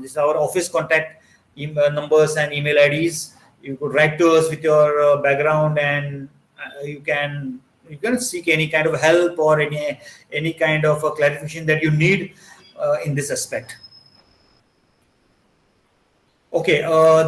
this is our office contact numbers and email IDs. You could write to us with your background, and you can seek any kind of help or any kind of clarification that you need in this aspect. Okay,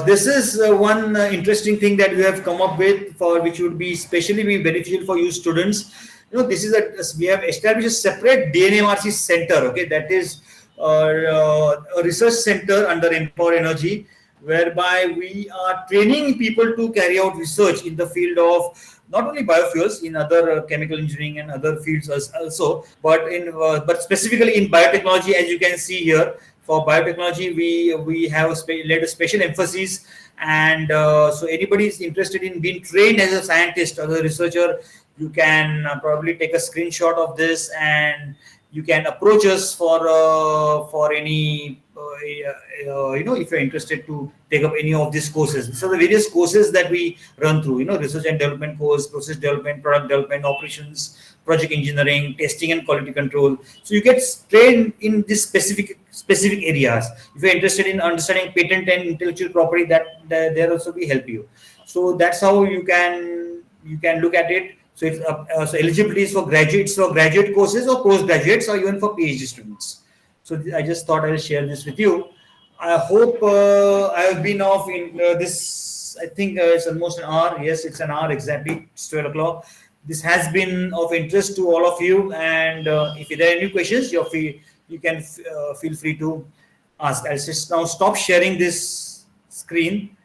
this is one interesting thing that we have come up with, for which would be especially be beneficial for you students. This is we have established a separate DNMRC center. Okay, that is a research center under Mpower Energy, whereby we are training people to carry out research in the field of not only biofuels, in other chemical engineering and other fields also, but specifically in biotechnology. As you can see here, for biotechnology, we have laid a special emphasis. And so anybody is interested in being trained as a scientist or a researcher, you can probably take a screenshot of this, and you can approach us for any if you're interested to take up any of these courses. So the various courses that we run through, research and development course, process development, product development, operations, project engineering, testing and quality control. So you get trained in these specific areas. If you're interested in understanding patent and intellectual property, that there also we help you. So that's how you can look at it. So it's so eligibility is for graduate courses or postgraduates, or even for PhD students. So I just thought I'll share this with you. I hope I have been off in this. I think it's almost an hour. Yes, it's an hour exactly. It's 12 o'clock. This has been of interest to all of you. And if there are any questions, you can feel free to ask. I'll just now stop sharing this screen.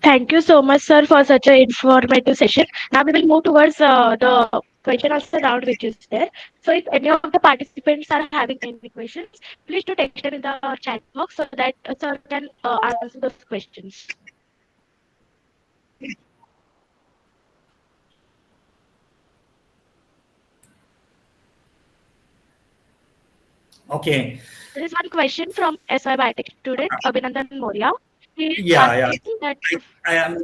Thank you so much, sir, for such an informative session. Now we will move towards the question answer round, which is there. So if any of the participants are having any questions, please do text them in the chat box so that sir can answer those questions. Okay. There is one question from SY Biotech student Abhinandan Moria. He is Yeah. asking that I am.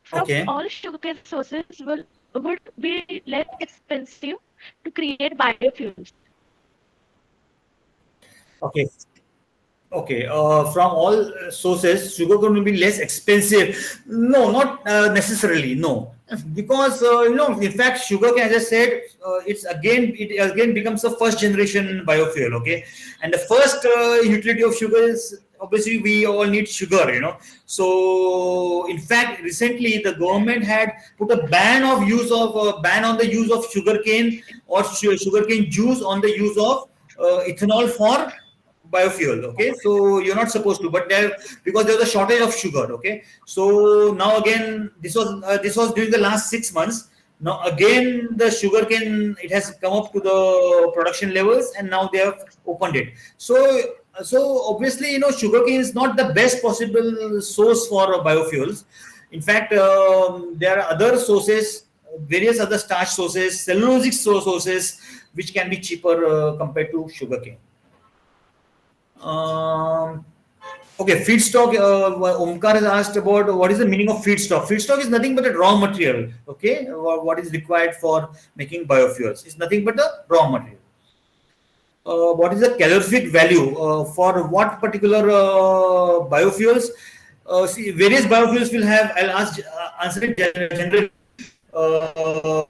from Okay. all sugarcane sources would be less expensive to create biofuels. Okay. Okay, from all sources, sugar will be less expensive. No, not necessarily. No, because in fact, sugar cane, as I said, it again becomes the first generation biofuel. Okay, and the first utility of sugar is obviously we all need sugar. So in fact, recently the government had put a ban on the use of sugar cane or sugar cane juice on the use of ethanol for biofuel. Okay, so you're not supposed to, but there, because there's a shortage of sugar. Okay, so now again, this was during the last 6 months. Now again the sugar cane, it has come up to the production levels, and now they have opened it. So obviously, sugar cane is not the best possible source for biofuels. In fact, there are other sources, various other starch sources, cellulosic sources, which can be cheaper compared to sugar cane. Um, okay, feedstock. Omkar has asked about what is the meaning of feedstock. Feedstock is nothing but a raw material. Okay, what is required for making biofuels? It's nothing but a raw material. What is the calorific value for what particular biofuels? See, various biofuels will have. Answer it generally. Uh,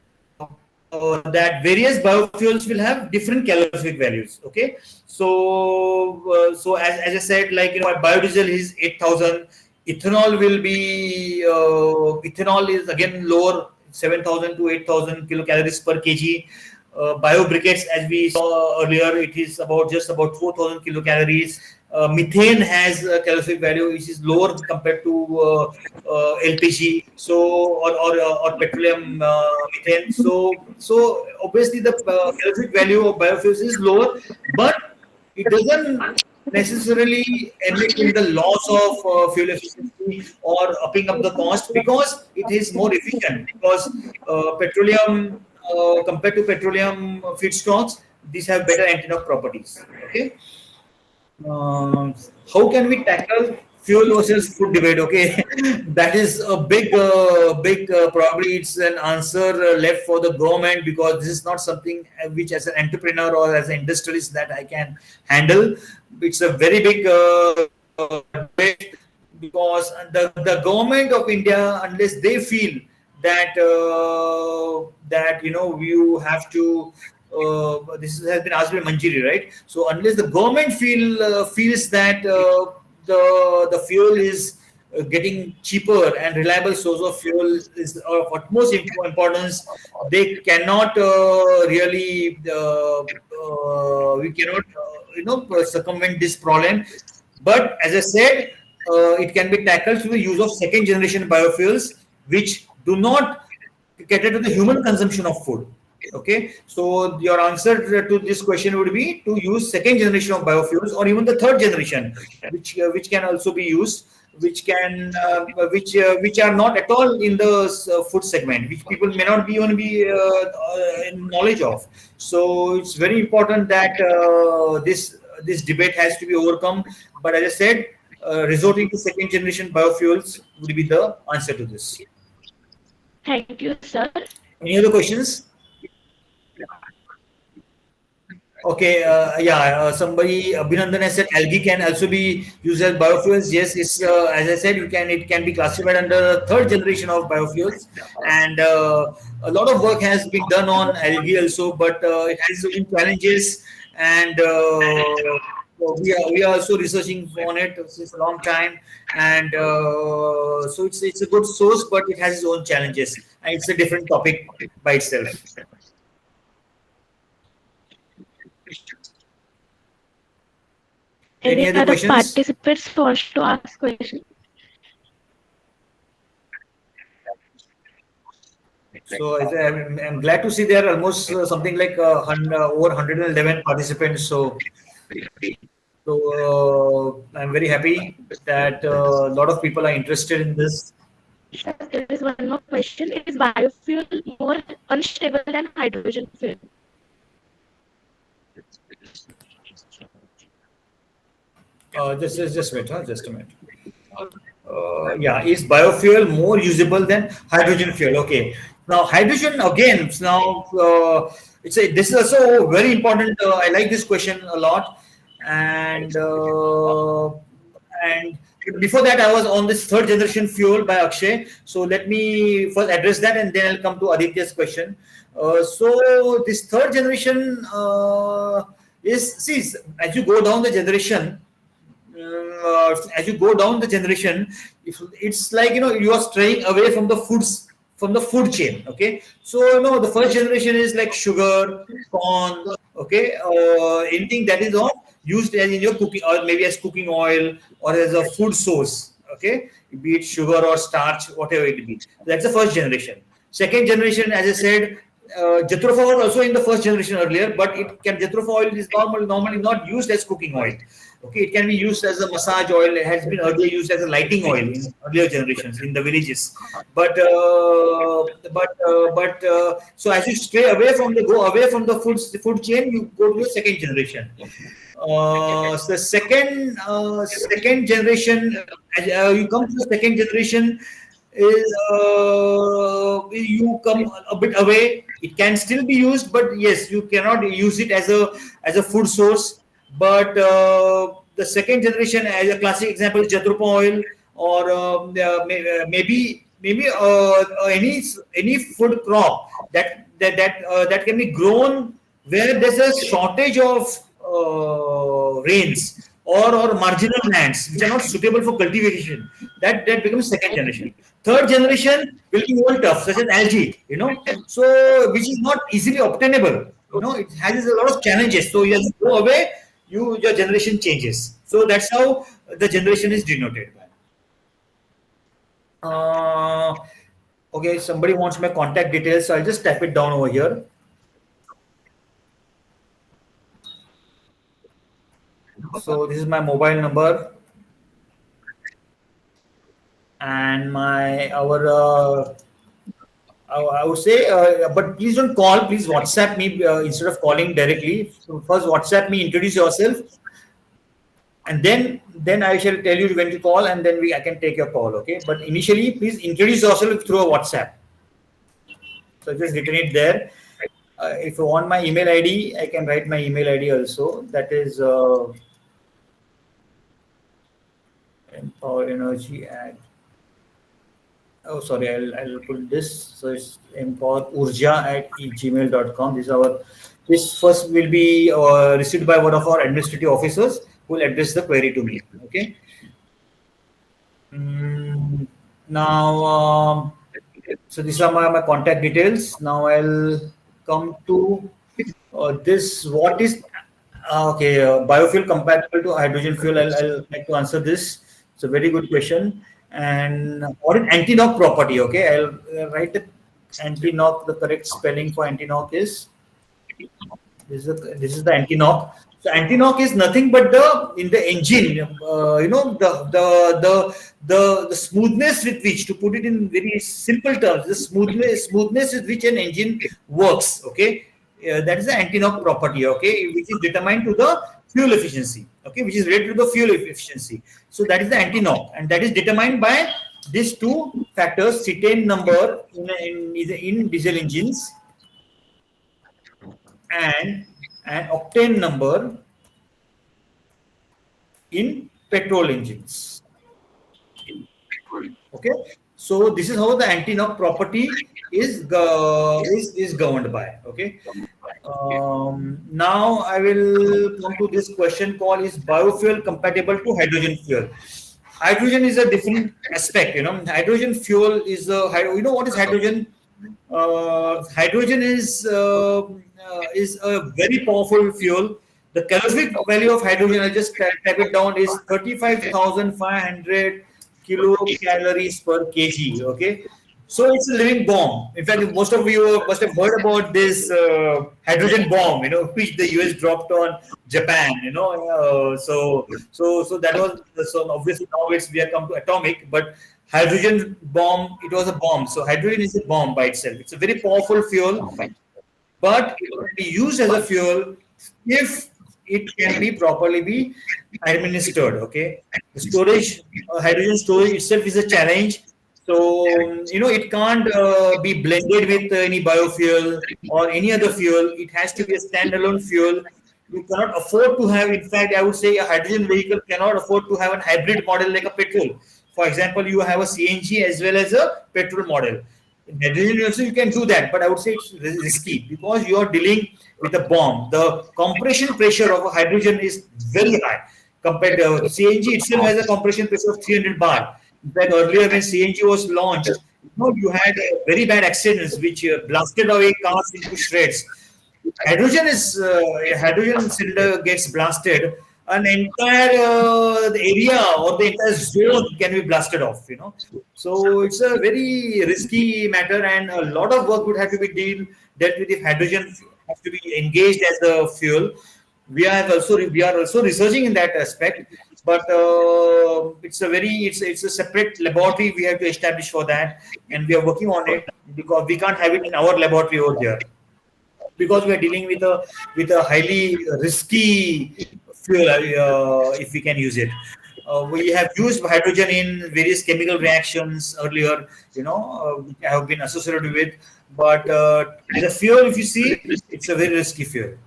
that various biofuels will have different calorific values. Okay, so as I said, like biodiesel is 8,000. Ethanol will be ethanol is again lower, 7,000 to 8,000 kilocalories per kg. Biobriquettes, as we saw earlier, it is just about 4,000 kilocalories. Methane has a calorific value which is lower compared to LPG, so or petroleum methane. So obviously the calorific value of biofuels is lower, but it doesn't necessarily emit in the loss of fuel efficiency or upping up the cost, because it is more efficient, because petroleum compared to petroleum feedstocks, these have better anti-knock properties. Okay. Um, how can we tackle fuel versus food debate? Okay, that is a big. Probably it's an answer left for the government, because this is not something which, as an entrepreneur or as an industrialist, that I can handle. It's a very big debate, because the government of India, unless they feel that you have to. This has been asked by Manjiri, right? So unless the government feels that the fuel is getting cheaper and reliable source of fuel is of utmost importance, they cannot really we cannot circumvent this problem. But as I said, it can be tackled through the use of second generation biofuels, which do not cater to the human consumption of food. Okay, so your answer to this question would be to use second generation of biofuels, or even the third generation, which can also be used, which are not at all in the food segment, which people may not be even be in knowledge of. So it's very important that this debate has to be overcome. But as I said, resorting to second generation biofuels would be the answer to this. Thank you, sir. Any other questions? Okay, yeah, somebody, Abhinandan has said algae can also be used as biofuels. Yes, it's as I said, it can be classified under third generation of biofuels, and a lot of work has been done on algae also, but it has its own challenges, and we are also researching on it since a long time, and so it's a good source, but it has its own challenges, and it's a different topic by itself. Any Any other other questions? participants wants to ask question? So I'm glad to see there are almost something like over 111 participants. So I'm very happy that a lot of people are interested in this. Sir, there is one more question. Is biofuel more unstable than hydrogen fuel? Just wait, huh? Just a minute. Yeah, is biofuel more usable than hydrogen fuel? Okay. Now hydrogen again. Now this is also very important. I like this question a lot, and and before that I was on this third generation fuel by Akshay. So let me first address that, and then I'll come to Aditya's question. So this third generation is, see, as you go down the generation, as you go down the generation, if it's like, you are straying away from the foods, from the food chain. Okay, so the first generation is like sugar, corn. Okay, anything that is not used as in your cooking, or maybe as cooking oil, or as a food source. Okay, be it sugar or starch, whatever it be. That's the first generation. Second generation, as I said, Jatropha was also in the first generation earlier, but Jatropha oil is normally not used as cooking oil. Okay, it can be used as a massage oil. It has been earlier used as a lighting oil in earlier generations in the villages. So as you go away from the food chain, you go to the second generation. So the second generation, you come to the second generation, is you come a bit away. It can still be used, but yes, you cannot use it as a food source. But the second generation, as a classic example, is Jatropha oil, or maybe any food crop that can be grown where there's a shortage of rains, or marginal lands which are not suitable for cultivation. That becomes second generation. Third generation will be more tough, such as algae, so which is not easily obtainable. It has a lot of challenges. So as you go away, your generation changes. So that's how the generation is denoted by. Okay, somebody wants my contact details, so I'll just type it down over here. So this is my mobile number, and I would say, but please don't call. Please WhatsApp me instead of calling directly. So first WhatsApp me, introduce yourself, and then I shall tell you when to call, and then I can take your call. Okay, but initially please introduce yourself through a WhatsApp. So just written it there. If you want my email ID, I can write my email ID also. That is Mpower Energy at. Oh, sorry, I'll put this. So it's empowerurja@gmail.com. This first will be received by one of our administrative officers who will address the query to me. Okay. Now, so these are my contact details. Now I'll come to this. What is biofuel compatible to hydrogen fuel? I'll like to answer this. It's a very good question. And what is anti-knock property? Okay, I'll write the anti-knock. The correct spelling for anti-knock is this is the anti-knock. So anti-knock is nothing but in the engine, the smoothness with which, to put it in very simple terms, the smoothness with which an engine works. Okay, that is the anti-knock property. Okay, which is determined to the fuel efficiency. Okay, which is related to the fuel efficiency. So that is the anti-knock, and that is determined by these two factors: cetane number in diesel engines, and octane number in petrol engines. Okay, so this is how the anti-knock property is governed by. Okay. Now I will come to this question called: is biofuel compatible to hydrogen fuel? Hydrogen is a different aspect. Hydrogen fuel is what is hydrogen? Hydrogen is a very powerful fuel. The calorific value of hydrogen, I just type it down, is 35,500 kilocalories per kg. Okay, so it's a living bomb. In fact, most of you must have heard about this hydrogen bomb, which the US dropped on Japan. So that was, so obviously now we have come to atomic, but hydrogen bomb, it was a bomb. So hydrogen is a bomb by itself. It's a very powerful fuel, but it can be used as a fuel if it can be properly administered. Okay, the storage, hydrogen storage itself is a challenge. So it can't be blended with any biofuel or any other fuel. It has to be a standalone fuel. We cannot afford to have, in fact, I would say a hydrogen vehicle cannot afford to have a hybrid model like a petrol. For example, you have a CNG as well as a petrol model. In hydrogen also you can do that, but I would say it's risky because you are dealing with a bomb. The compression pressure of a hydrogen is very high compared to CNG itself has a compression pressure of 300 bar. In fact, earlier when CNG was launched, you had very bad accidents which blasted away cars into shreds. Hydrogen cylinder gets blasted, an entire the area or the entire zone can be blasted off. So it's a very risky matter, and a lot of work would have to be dealt with if hydrogen has to be engaged as a fuel. We are also researching in that aspect, but it's a separate laboratory we have to establish for that, and we are working on it because we can't have it in our laboratory over here because we are dealing with a highly risky fuel if we can use it. We have used hydrogen in various chemical reactions earlier, which I have been associated with. But as a fuel, if you see, it's a very risky fuel.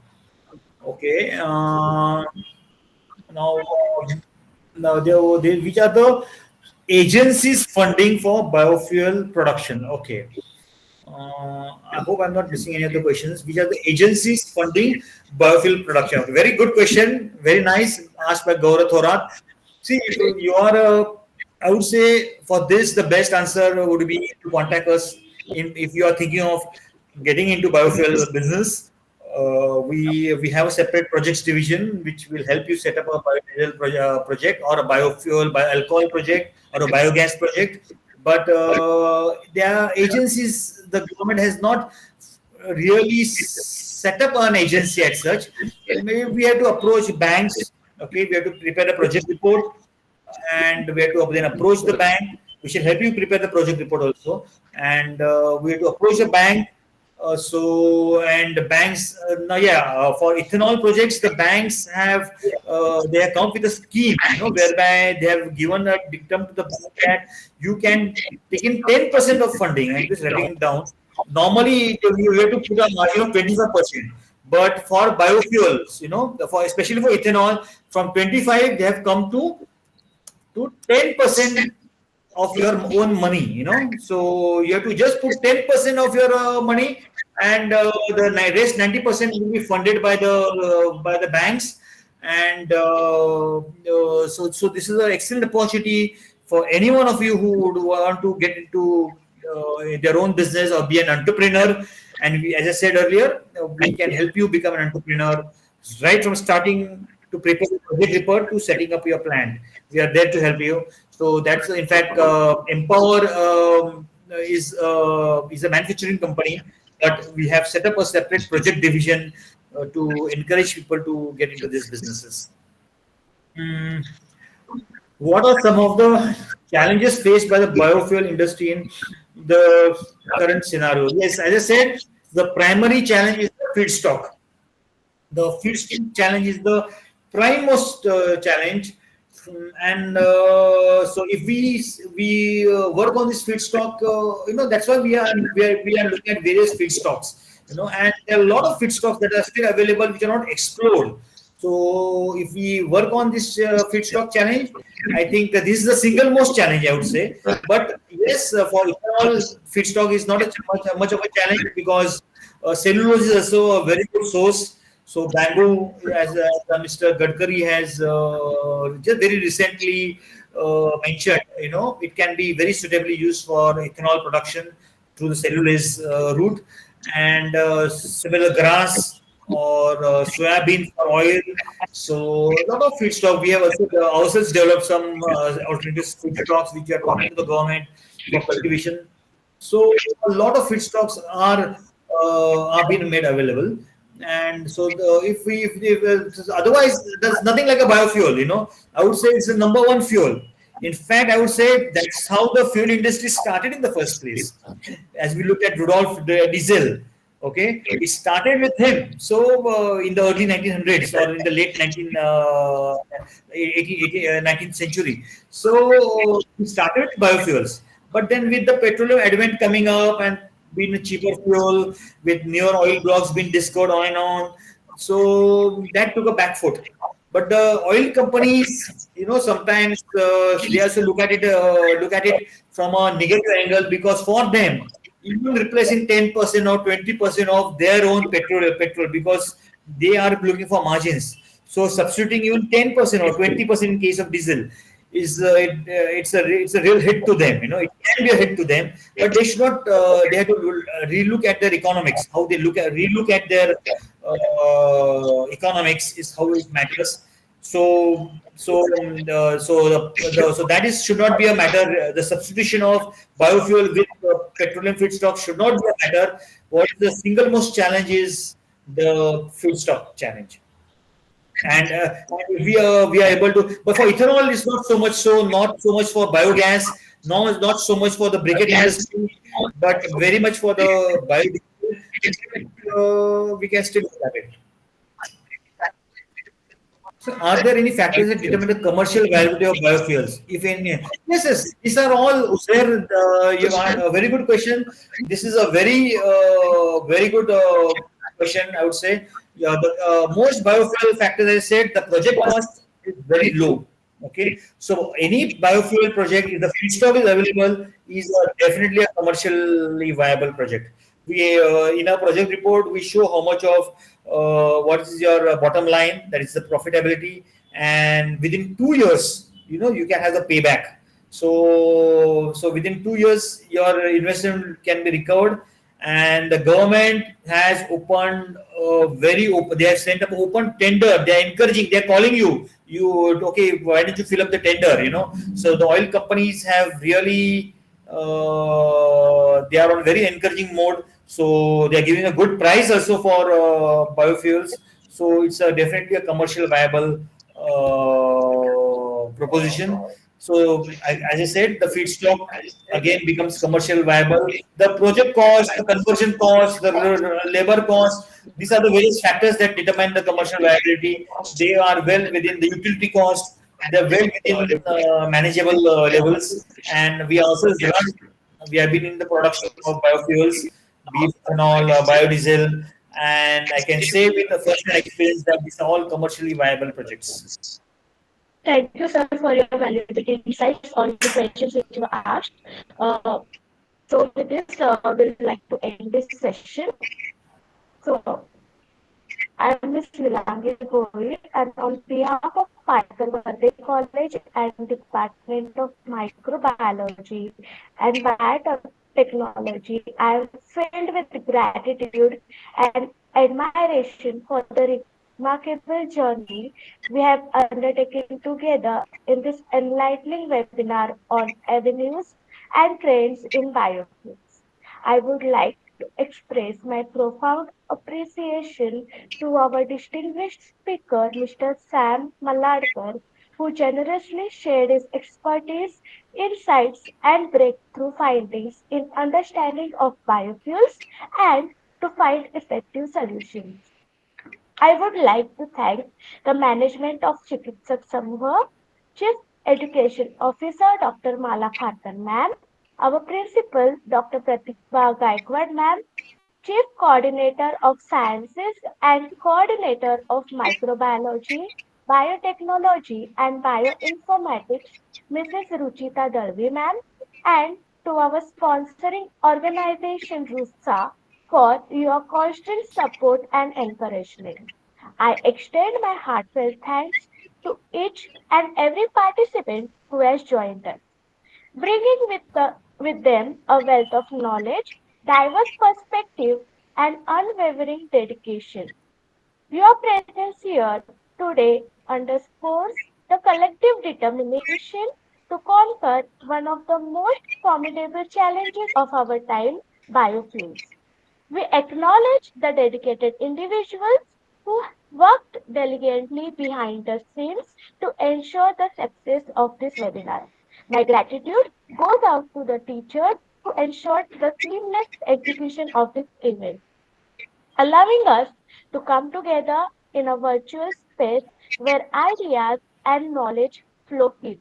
Okay. Now, which are the agencies funding for biofuel production? Okay. I hope I'm not missing any of the questions. Which are the agencies funding biofuel production? Very good question. Very nice. Asked by Gaurav Thorat. See, you are, I would say for this, the best answer would be to contact us if you are thinking of getting into biofuel business. We have a separate projects division which will help you set up a biodiesel project or a biofuel, bioalcohol project or a biogas project. But there are agencies, the government has not really set up an agency as such. Maybe we have to approach banks. Okay, we have to prepare a project report and we have to then approach the bank. We should help you prepare the project report also, and we have to approach the bank. And the banks, now, yeah, for ethanol projects, the banks they have come up with a scheme, whereby they have given a dictum to the bank that you can take in 10% of funding. I'm just writing it down. Normally, you have to put a margin of 25%. But for biofuels, especially for ethanol, from 25, they have come to 10% of your own money. So you have to just put 10% of your money, and the rest 90% will be funded by the banks. And so this is an excellent opportunity for any one of you who would want to get into their own business or be an entrepreneur. And as I said earlier, we can help you become an entrepreneur right from starting to prepare the project report to setting up your plant. We are there to help you. So that's, in fact, Mpower is a manufacturing company, but we have set up a separate project division to encourage people to get into these businesses. Mm, what are some of the challenges faced by the biofuel industry in the current scenario? Yes, as I said, the primary challenge is the feedstock. The feedstock challenge is the prime most challenge. And so if we work on this feedstock, that's why we are looking at various feedstocks. And there are a lot of feedstocks that are still available which are not explored. So if we work on this feedstock challenge, I think that this is the single most challenge, I would say. But yes, for ethanol, feedstock is not much of a challenge because cellulose is also a very good source. So bamboo, as Mr. Gadkari has just very recently mentioned, it can be very suitably used for ethanol production through the cellulose route, and similar grass or soybean for oil. So a lot of feedstock. We have also ourselves developed some alternative feedstocks which we are talking to the government for cultivation. So a lot of feedstocks are being made available. And so if otherwise there's nothing like a biofuel. I would say it's the number one fuel. In fact, I would say that's how the fuel industry started in the first place. As we look at Rudolf Diesel, okay, it started with him. So in the early 1900s or in the late 19th century. So we started with biofuels. But then with the petroleum advent coming up and being a cheaper fuel with newer oil blocks being discovered on and on. So that took a back foot. But the oil companies, sometimes they also look at it from a negative angle, because for them, even replacing 10% or 20% of their own petrol, because they are looking for margins. So substituting even 10% or 20% in case of diesel is it's a real hit to them. It can be a hit to them, but they should not. They have to relook at their economics. How they relook at their economics is how it matters. So that is should not be a matter. The substitution of biofuel with petroleum feedstock should not be a matter. What is the single most challenge is the feedstock challenge. And we are able to, but for ethanol it's not so much for biogas, no, not so much for the briquette industry, but very much for the biodiesel. We can still have it. So, are there any factors that determine the commercial viability of biofuels? If any, yes, yes, these are all there. You are a very good question. This is a very good question. I would say, yeah, the most biofuel factors, as I said, the project cost is very low. Okay, so any biofuel project, if the feedstock is available, is definitely a commercially viable project. We in our project report we show how much of what is your bottom line, that is the profitability, and within 2 years you can have the payback. So within 2 years your investment can be recovered, and the government has opened very open, they have sent up open tender, they are encouraging, they are calling you, okay, why don't you fill up the tender, so the oil companies have really they are on very encouraging mode. So they are giving a good price also for biofuels. So it's definitely a commercial viable proposition. So as I said, the feedstock again becomes commercial viable. The project cost, the conversion cost, the labor cost, these are the various factors that determine the commercial viability. They are well within the utility cost. They're well within manageable levels, and we have been in the production of biofuels, be it ethanol, biodiesel, and I can say with a first-hand experience that these are all commercially viable projects. Thank you, sir, for your valuable insights on the questions which you asked. Uh, so with this, we'd like to end this session. So I'm Miss Nilangi Goyal, and on behalf of Patkar-Varde College and Department of Microbiology and Biotechnology, I am filled with gratitude and admiration for the remarkable journey we have undertaken together in this enlightening webinar on avenues and trends in biofuels. I would like to express my profound appreciation to our distinguished speaker, Mr. Sam Maladkar, who generously shared his expertise, insights, and breakthrough findings in understanding of biofuels and to find effective solutions. I would like to thank the management of Chikitsak Samuha, Chief Education Officer Dr. Malakar ma'am, our principal Dr. Pratibha Gaikwad ma'am, Chief Coordinator of Sciences and Coordinator of Microbiology, Biotechnology and Bioinformatics, Mrs. Ruchita Dalvi ma'am, and to our sponsoring organization RUSA for your constant support and encouragement. I extend my heartfelt thanks to each and every participant who has joined us, bringing with them a wealth of knowledge, diverse perspective, and unwavering dedication. Your presence here today underscores the collective determination to conquer one of the most formidable challenges of our time, biofuels. We acknowledge the dedicated individuals who worked diligently behind the scenes to ensure the success of this webinar. My gratitude goes out to the teachers who ensured the seamless execution of this event, allowing us to come together in a virtual space where ideas and knowledge flow freely.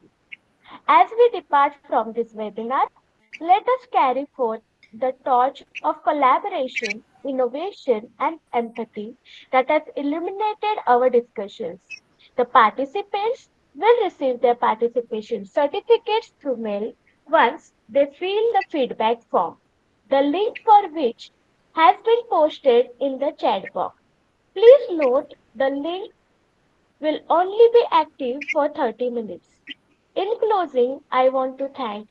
As we depart from this webinar, let us carry forth the torch of collaboration innovation, and empathy that has illuminated our discussions. The participants will receive their participation certificates through mail once they fill the feedback form, the link for which has been posted in the chat box. Please note the link will only be active for 30 minutes. In closing, I want to thank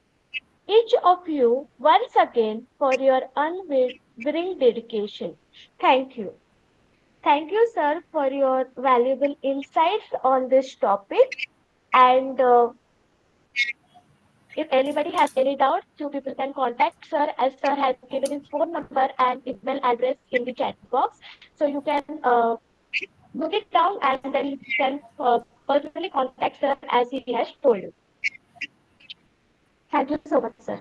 each of you once again for your unwavering dedication. Thank you. Thank you, sir, for your valuable insights on this topic. And if anybody has any doubt, you people can contact sir, as sir has given his phone number and email address in the chat box. So you can note it down and then you can personally contact sir as he has told you. Thank you so much, sir.